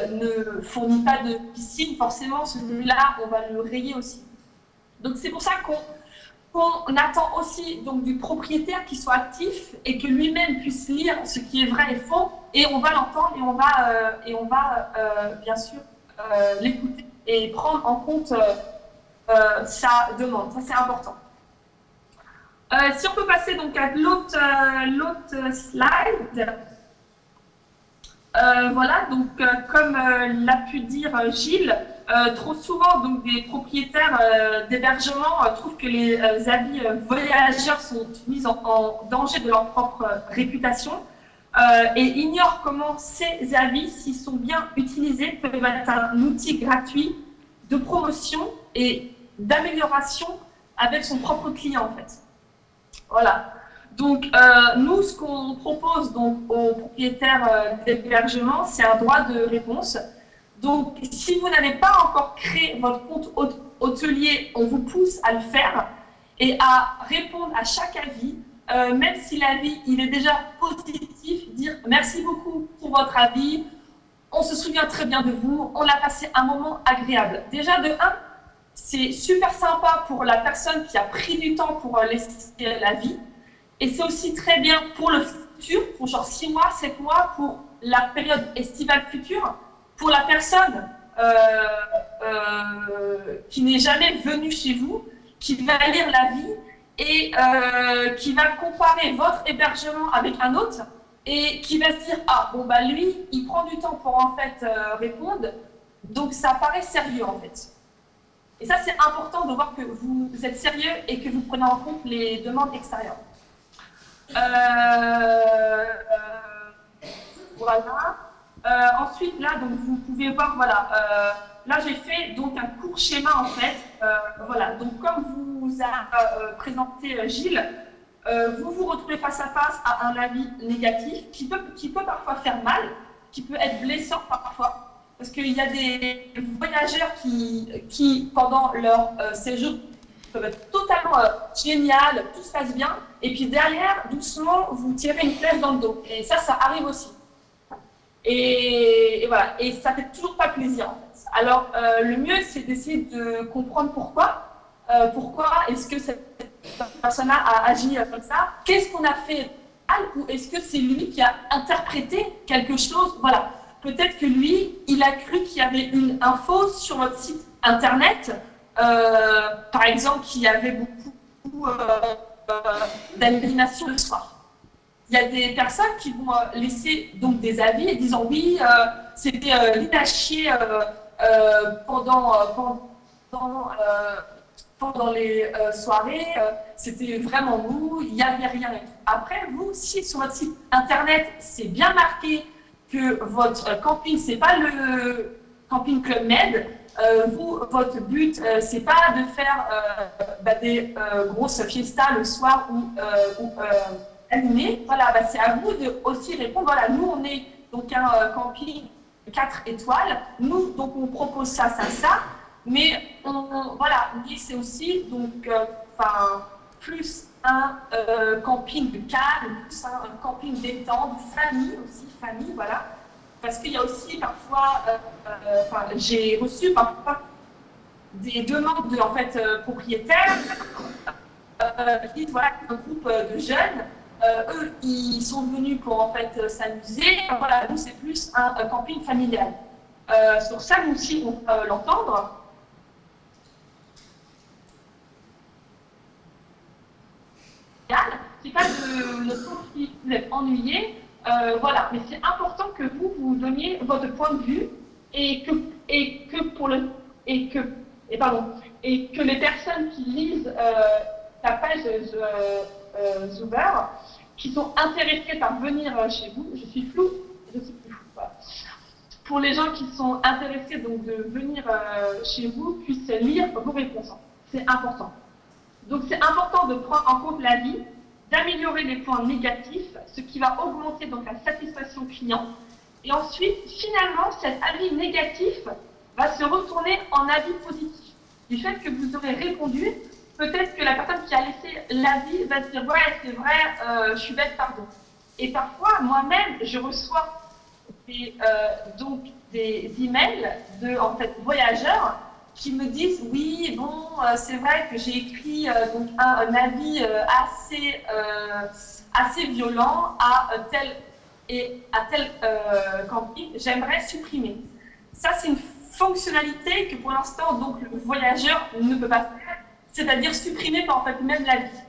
H: ne fournit pas de piscine, forcément celui-là, on va le rayer aussi. Donc c'est pour ça qu'on attend aussi donc, du propriétaire qui soit actif et que lui-même puisse lire ce qui est vrai et faux, et on va l'entendre et on va bien sûr l'écouter et prendre en compte sa demande. Ça c'est important. Si on peut passer donc à l'autre slide. Voilà, donc comme l'a pu dire Gilles, trop souvent donc, des propriétaires d'hébergement trouvent que les avis voyageurs sont mis en danger de leur propre réputation et ignorent comment ces avis, s'ils sont bien utilisés, peuvent être un outil gratuit de promotion et d'amélioration avec son propre client en fait. Voilà. Donc, nous, ce qu'on propose donc, aux propriétaires d'hébergement, c'est un droit de réponse. Donc, si vous n'avez pas encore créé votre compte hôtelier, on vous pousse à le faire et à répondre à chaque avis, même si l'avis il est déjà positif, dire merci beaucoup pour votre avis, on se souvient très bien de vous, on a passé un moment agréable. Déjà, de 1, c'est super sympa pour la personne qui a pris du temps pour laisser l'avis. Et c'est aussi très bien pour le futur, pour genre 6 mois, 7 mois, pour la période estivale future, pour la personne qui n'est jamais venue chez vous, qui va lire l'avis et qui va comparer votre hébergement avec un autre et qui va se dire « Ah, bon, bah lui, il prend du temps pour en fait répondre, donc ça paraît sérieux en fait. » Et ça, c'est important de voir que vous êtes sérieux et que vous prenez en compte les demandes extérieures. Voilà. Ensuite, là, donc vous pouvez voir, voilà, là j'ai fait donc un court schéma en fait. Voilà, donc comme vous a présenté Gilles, vous vous retrouvez face à face à un avis négatif qui peut parfois faire mal, qui peut être blessant parfois, parce qu'il y a des voyageurs qui pendant leur séjour peuvent être totalement génial, tout se passe bien, et puis derrière, doucement, vous tirez une flèche dans le dos. Et ça arrive aussi. Et voilà, et ça fait toujours pas plaisir en fait. Alors, le mieux, c'est d'essayer de comprendre pourquoi. Pourquoi est-ce que cette personne-là a agi comme ça? Qu'est-ce qu'on a fait mal? Ou est-ce que c'est lui qui a interprété quelque chose? Voilà. Peut-être que lui, il a cru qu'il y avait une info sur votre site internet, par exemple, qu'il y avait beaucoup d'animation le soir. Il y a des personnes qui vont laisser donc des avis et disant oui, c'était nul à chier pendant les soirées, c'était vraiment mou, il n'y avait rien. Après, vous, si sur votre site internet, c'est bien marqué que votre camping, c'est pas le camping Club Med, vous, votre but, c'est pas de faire des grosses fiestas le soir ou animées. Voilà, c'est à vous de aussi répondre. Voilà, nous, on est donc un camping 4 étoiles. Nous, donc, on propose ça, ça, ça. Mais voilà, c'est aussi donc, plus un camping de calme, plus un camping détente, famille aussi, famille, voilà. Parce qu'il y a aussi parfois, j'ai reçu parfois des demandes de propriétaires qui disent voilà, un groupe de jeunes, eux ils sont venus pour en fait s'amuser. Voilà, nous c'est plus un camping familial. Sur ça, nous aussi on peut l'entendre. C'est pas le temps qui vous êtes ennuyé. Voilà, mais c'est important que vous donniez votre point de vue et que les personnes qui lisent la page Zuber, qui sont intéressées par venir chez vous, je suis floue, voilà. Pour les gens qui sont intéressés donc de venir chez vous, puissent lire vos réponses. C'est important. Donc c'est important de prendre en compte l'avis, d'améliorer les points négatifs, ce qui va augmenter donc la satisfaction client. Et ensuite, finalement, cet avis négatif va se retourner en avis positif. Du fait que vous aurez répondu, peut-être que la personne qui a laissé l'avis va se dire « Ouais, c'est vrai, je suis bête, pardon ». Et parfois, moi-même, je reçois des emails de voyageurs qui me disent oui, bon, c'est vrai que j'ai écrit donc un avis assez violent à tel camping, j'aimerais supprimer. Ça, c'est une fonctionnalité que pour l'instant, donc le voyageur ne peut pas faire, c'est-à-dire supprimer en fait même l'avis.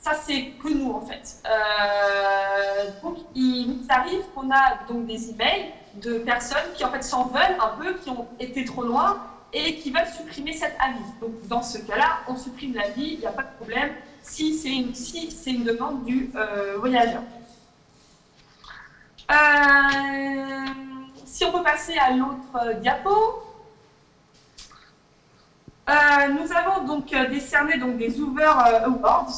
H: Ça, c'est que nous en fait. Donc, il nous arrive qu'on a donc des emails de personnes qui en fait s'en veulent un peu, qui ont été trop loin et qui veulent supprimer cet avis. Donc, dans ce cas-là, on supprime l'avis, il n'y a pas de problème, si c'est une demande du voyageur. Si on peut passer à l'autre diapo. Nous avons donc décerné donc, des Zuber Awards.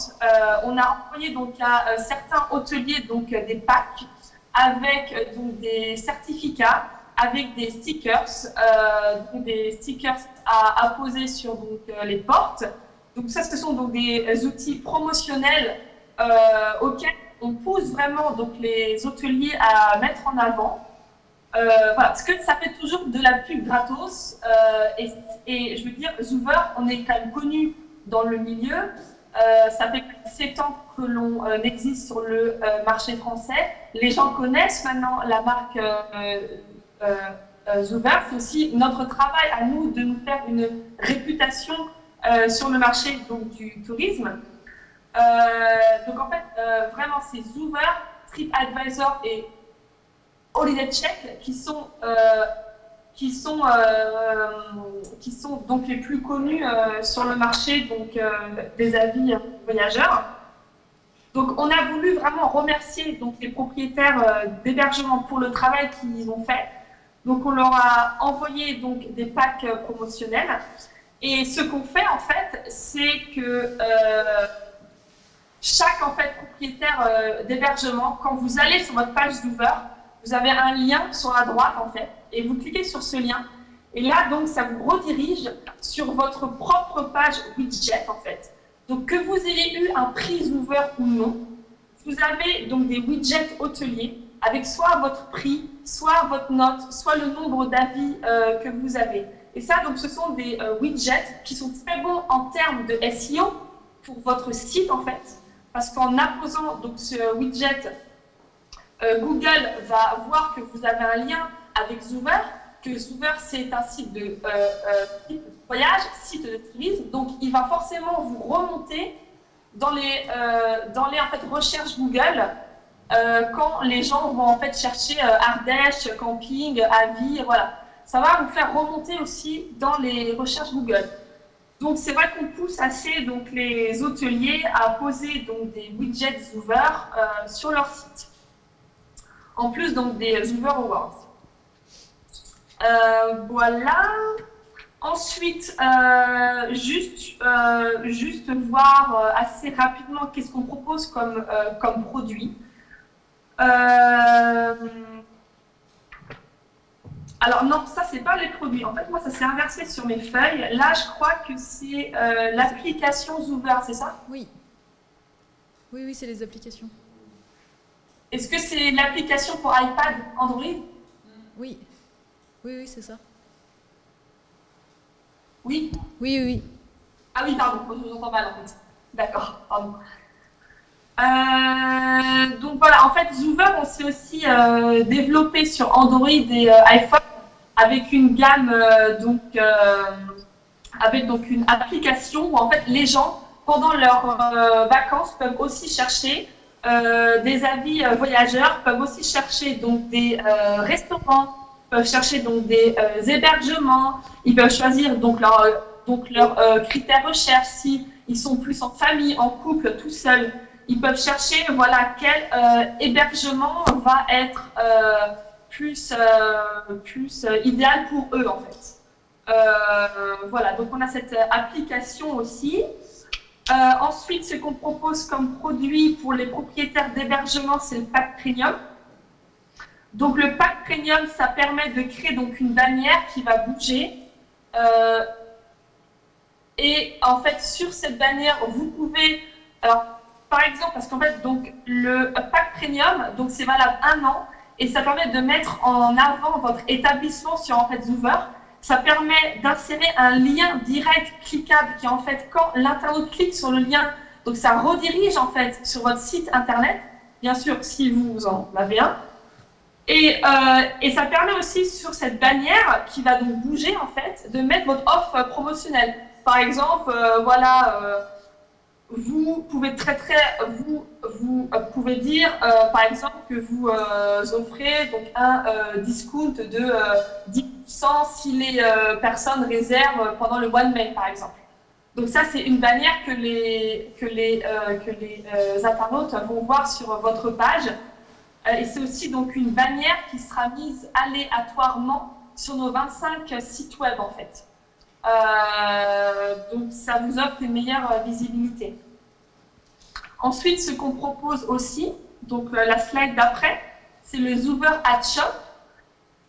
H: On a envoyé donc à certains hôteliers donc, des packs avec donc, des certificats, avec des stickers à poser sur donc, les portes. Donc ça, ce sont donc des outils promotionnels auxquels on pousse vraiment donc, les hôteliers à mettre en avant. Voilà, parce que ça fait toujours de la pub gratos et je veux dire, Zuber, on est quand même connu dans le milieu. Ça fait 7 ans que l'on existe sur le marché français. Les gens connaissent maintenant la marque Zuber. C'est aussi notre travail à nous de nous faire une réputation sur le marché donc, du tourisme. Donc en fait, vraiment, c'est Zuber, TripAdvisor et Holiday Check qui sont donc les plus connus sur le marché donc, des avis voyageurs. Donc on a voulu vraiment remercier donc, les propriétaires d'hébergement pour le travail qu'ils ont fait. Donc on leur a envoyé donc, des packs promotionnels. Et ce qu'on fait en fait, c'est que chaque en fait, propriétaire d'hébergement, quand vous allez sur votre page Zuber, vous avez un lien sur la droite en fait, et vous cliquez sur ce lien, et là donc ça vous redirige sur votre propre page widget en fait. Donc que vous ayez eu un prix Zuber ou non, vous avez donc des widgets hôteliers avec soit votre prix, soit votre note, soit le nombre d'avis que vous avez. Et ça donc ce sont des widgets qui sont très bons en termes de SEO pour votre site en fait, parce qu'en apposant donc ce widget, Google va voir que vous avez un lien avec Zuber, que Zuber c'est un site de voyage, site de tourisme, donc il va forcément vous remonter dans les en fait, recherches Google quand les gens vont en fait chercher Ardèche, camping, avis, voilà. Ça va vous faire remonter aussi dans les recherches Google. Donc c'est vrai qu'on pousse assez donc, les hôteliers à poser donc, des widgets Zoover sur leur site. En plus donc des Zoover Awards. Voilà. Ensuite, juste voir assez rapidement qu'est-ce qu'on propose comme produit. Alors non, ça c'est pas les produits. En fait, moi ça s'est inversé sur mes feuilles. Là, je crois que c'est l'application Zoover, c'est ça?
I: Oui. Oui, c'est les applications.
H: Est-ce que c'est l'application pour iPad, Android?
I: Oui. Oui, c'est ça.
H: Oui?
I: Oui.
H: Ah oui, pardon, je vous entends mal en fait. D'accord, pardon. Donc voilà, en fait, Zoover, on s'est aussi développé sur Android et iPhone avec une gamme, avec donc une application où en fait les gens, pendant leurs vacances, peuvent aussi chercher des avis voyageurs, peuvent aussi chercher donc des restaurants, peuvent chercher donc des hébergements, ils peuvent choisir donc leurs critères recherche, si ils sont plus en famille, en couple, tout seuls. Ils peuvent chercher voilà, quel hébergement va être plus idéal pour eux en fait. Voilà, donc on a cette application aussi. Ensuite, ce qu'on propose comme produit pour les propriétaires d'hébergement, c'est le pack premium. Donc le pack premium, ça permet de créer donc une bannière qui va bouger. Et en fait, sur cette bannière, vous pouvez, alors par exemple, parce qu'en fait, donc le pack premium, donc c'est valable 1 an, et ça permet de mettre en avant votre établissement sur en fait Zoover. Ça permet d'insérer un lien direct cliquable qui en fait, quand l'internaute clique sur le lien, donc ça redirige en fait sur votre site internet, bien sûr si vous en avez un. Et ça permet aussi sur cette bannière qui va donc bouger en fait, de mettre votre offre promotionnelle. Par exemple, voilà, vous pouvez vous pouvez dire par exemple que vous offrez donc un discount de 10% si les personnes réservent pendant le mois de mai par exemple. Donc ça c'est une bannière que les internautes vont voir sur votre page. Et c'est aussi donc une bannière qui sera mise aléatoirement sur nos 25 sites web en fait. Donc ça vous offre une meilleure visibilité. Ensuite, ce qu'on propose aussi, donc la slide d'après, c'est le Zoover Ad Shop.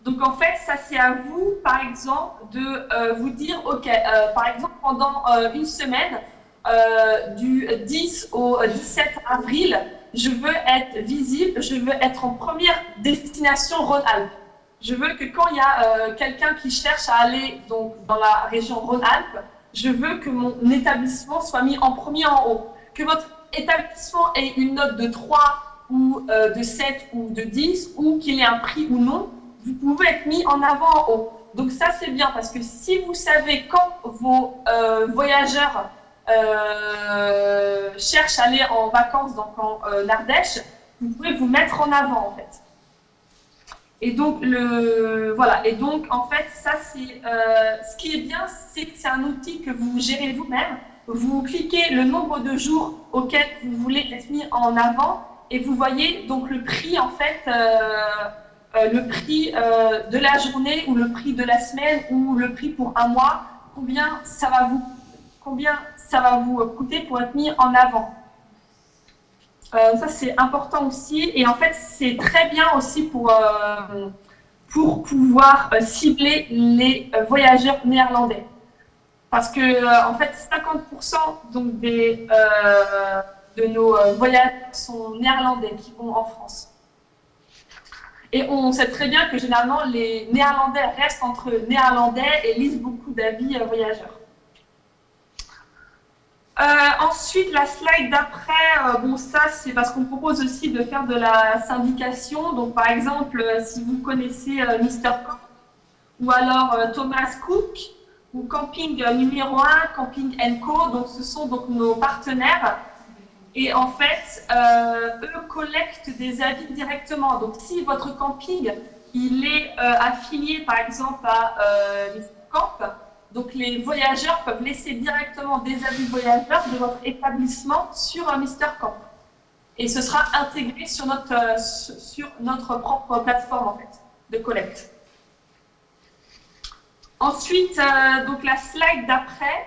H: Donc en fait, ça c'est à vous, par exemple, de vous dire, ok, par exemple, pendant une semaine, du 10 au 17 avril, je veux être visible, je veux être en première destination Rhône-Alpes. Je veux que quand il y a quelqu'un qui cherche à aller donc, dans la région Rhône-Alpes, je veux que mon établissement soit mis en premier en haut. Que votre établissement ait une note de 3 ou de 7 ou de 10 ou qu'il ait un prix ou non, vous pouvez être mis en avant en haut. Donc ça c'est bien parce que si vous savez quand vos voyageurs cherchent à aller en vacances donc en Ardèche, vous pouvez vous mettre en avant en fait. Et donc voilà. Et donc en fait ça c'est ce qui est bien, c'est que c'est un outil que vous gérez vous-même. Vous cliquez le nombre de jours auxquels vous voulez être mis en avant et vous voyez donc le prix en fait, le prix de la journée ou le prix de la semaine ou le prix pour un mois, combien ça va vous coûter pour être mis en avant. Ça c'est important aussi et en fait c'est très bien aussi pour pouvoir cibler les voyageurs néerlandais. Parce que en fait 50% donc de nos voyageurs sont néerlandais qui vont en France. Et on sait très bien que généralement les néerlandais restent entre néerlandais et lisent beaucoup d'avis voyageurs. Ensuite, la slide d'après, bon ça c'est parce qu'on propose aussi de faire de la syndication. Donc par exemple, si vous connaissez Mr Camp ou alors Thomas Cook ou Camping numéro 1, Camping & Co, donc ce sont donc nos partenaires. Et en fait, eux collectent des avis directement. Donc si votre camping, il est affilié par exemple à Mr Camp, Donc les voyageurs peuvent laisser directement des avis voyageurs de votre établissement sur un Mister Camp. Et ce sera intégré sur notre propre plateforme en fait, de collecte. Ensuite, donc la slide d'après,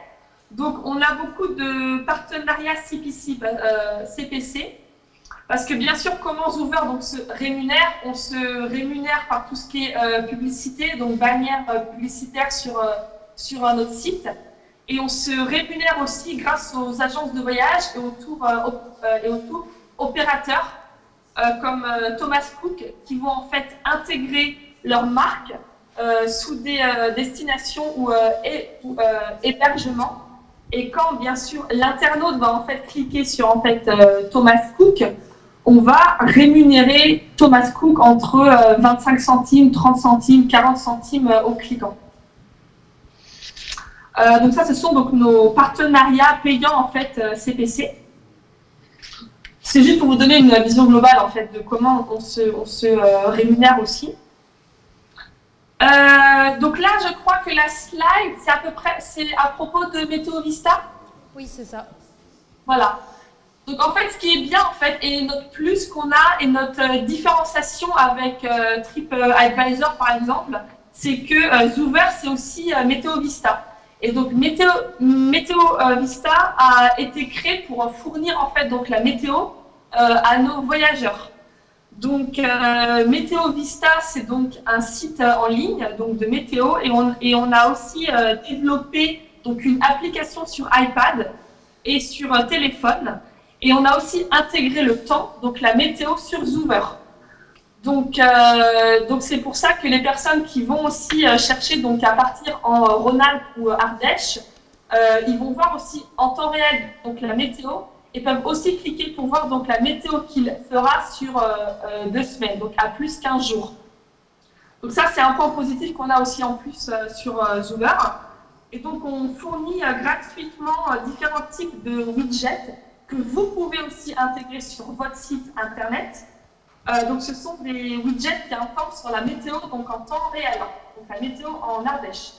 H: donc on a beaucoup de partenariats CPC, parce que bien sûr, comment Zoover donc, se rémunère? On se rémunère par tout ce qui est publicité, donc bannière publicitaire sur un autre site. Et on se rémunère aussi grâce aux agences de voyage et aux tours opérateurs comme Thomas Cook qui vont en fait intégrer leur marque sous des destinations ou hébergements. Et quand bien sûr l'internaute va en fait cliquer sur en fait Thomas Cook, on va rémunérer Thomas Cook entre 25 centimes, 30 centimes, 40 centimes au cliquant. Donc ça, ce sont donc nos partenariats payants en fait CPC. C'est juste pour vous donner une vision globale en fait de comment on se rémunère aussi. Donc là, je crois que la slide, c'est à peu près, c'est à propos de Météo Vista.
I: Oui, c'est ça.
H: Voilà. Donc en fait, ce qui est bien en fait, et notre plus qu'on a, et notre différenciation avec TripAdvisor par exemple, c'est que Zoover, c'est aussi Météo Vista. Et donc Météo Vista a été créé pour fournir en fait donc la météo à nos voyageurs. Donc Météo Vista, c'est donc un site en ligne donc de météo, et on a aussi développé donc une application sur iPad et sur téléphone, et on a aussi intégré le temps, donc la météo sur Zoover. Donc c'est pour ça que les personnes qui vont aussi chercher donc à partir en Rhône-Alpes ou Ardèche, ils vont voir aussi en temps réel donc la météo, et peuvent aussi cliquer pour voir donc la météo qu'il fera sur 2 semaines, donc à plus 15 jours. Donc ça, c'est un point positif qu'on a aussi en plus sur Zoover. Et donc on fournit gratuitement différents types de widgets que vous pouvez aussi intégrer sur votre site internet. Donc ce sont des widgets qui informent sur la météo donc en temps réel, donc la météo en Ardèche.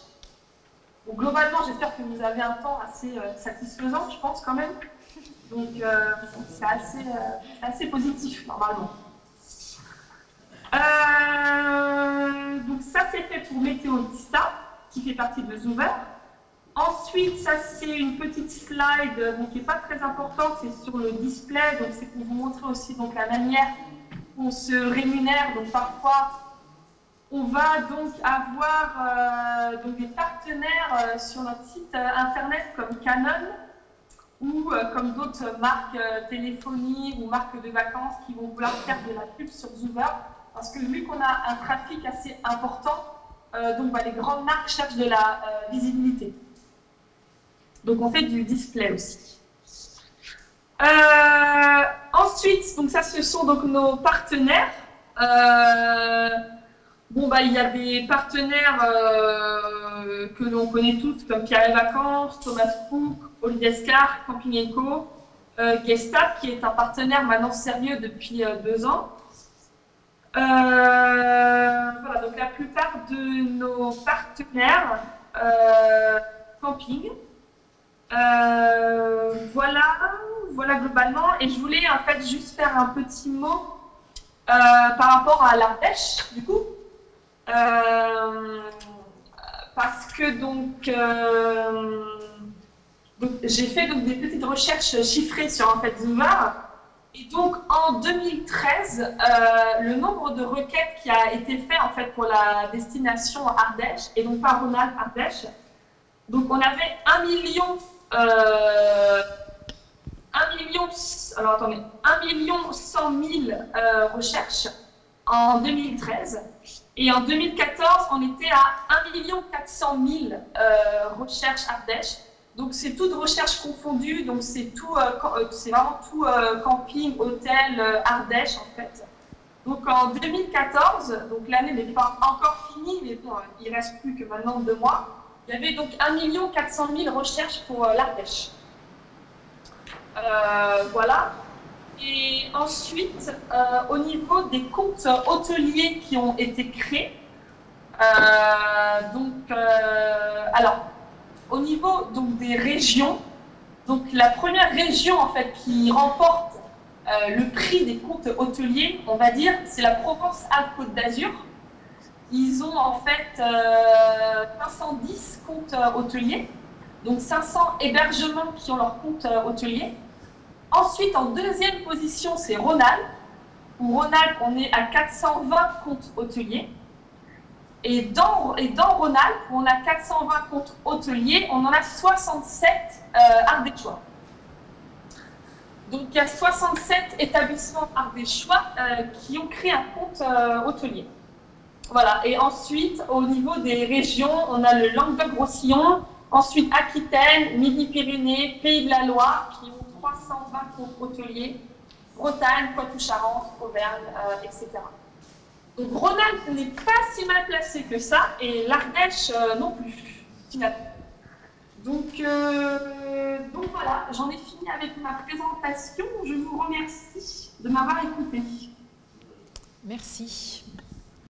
H: Donc globalement, j'espère que vous avez un temps assez satisfaisant, je pense quand même. Donc c'est assez positif normalement. Donc ça c'est fait pour Météo Vista, qui fait partie de Zoover. Ensuite, ça c'est une petite slide donc, qui n'est pas très importante, c'est sur le display, donc c'est pour vous montrer aussi donc, la manière on se rémunère. Donc parfois, on va donc avoir donc des partenaires sur notre site internet comme Canon ou comme d'autres marques téléphonie ou marques de vacances qui vont vouloir faire de la pub sur Zoover. Parce que vu qu'on a un trafic assez important, donc les grandes marques cherchent de la visibilité. Donc on fait du display aussi. Ensuite, donc ça ce sont donc nos partenaires. Il y a des partenaires que l'on connaît tous comme Pierre et Vacances, Thomas Cook, Olivier Scar, Camping & Co, Guestat qui est un partenaire maintenant sérieux depuis 2 ans. Voilà, donc la plupart de nos partenaires camping. Voilà globalement, et je voulais en fait juste faire un petit mot par rapport à l'Ardèche du coup, parce que donc j'ai fait donc des petites recherches chiffrées sur en fait Zoover, et donc en 2013 le nombre de requêtes qui a été fait en fait pour la destination Ardèche, et donc pas Rhône-Alpes, Ardèche, donc on avait 1 million 1 100 000 recherches en 2013, et en 2014 on était à 1 400 000 recherches Ardèche. Donc c'est toutes recherches confondues, donc c'est tout, c'est vraiment tout camping, hôtel, Ardèche en fait. Donc en 2014, donc l'année n'est pas encore finie, mais bon, il reste plus que maintenant 2 mois. Il y avait donc 1 400 000 recherches pour l'Ardèche. Voilà. Et ensuite, au niveau des comptes hôteliers qui ont été créés, alors, au niveau donc, des régions, donc la première région en fait qui remporte le prix des comptes hôteliers, on va dire, c'est la Provence-Alpes-Côte d'Azur. Ils ont en fait 510 comptes hôteliers, donc 500 hébergements qui ont leur compte hôtelier. Ensuite, en deuxième position, c'est Rhône-Alpes. Où Rhône-Alpes, on est à 420 comptes hôteliers. Et dans Rhône-Alpes, où on a 420 comptes hôteliers, on en a 67 ardéchois. Donc il y a 67 établissements ardéchois qui ont créé un compte hôtelier. Voilà. Et ensuite, au niveau des régions, on a le Languedoc-Roussillon, ensuite Aquitaine, Midi-Pyrénées, Pays de la Loire, qui ont 320 comptes hôteliers, Bretagne, Poitou-Charentes, Auvergne, etc. Donc Rhône-Alpes n'est pas si mal placé que ça, et l'Ardèche non plus, finalement. Donc voilà, j'en ai fini avec ma présentation. Je vous remercie de m'avoir écouté.
I: Merci.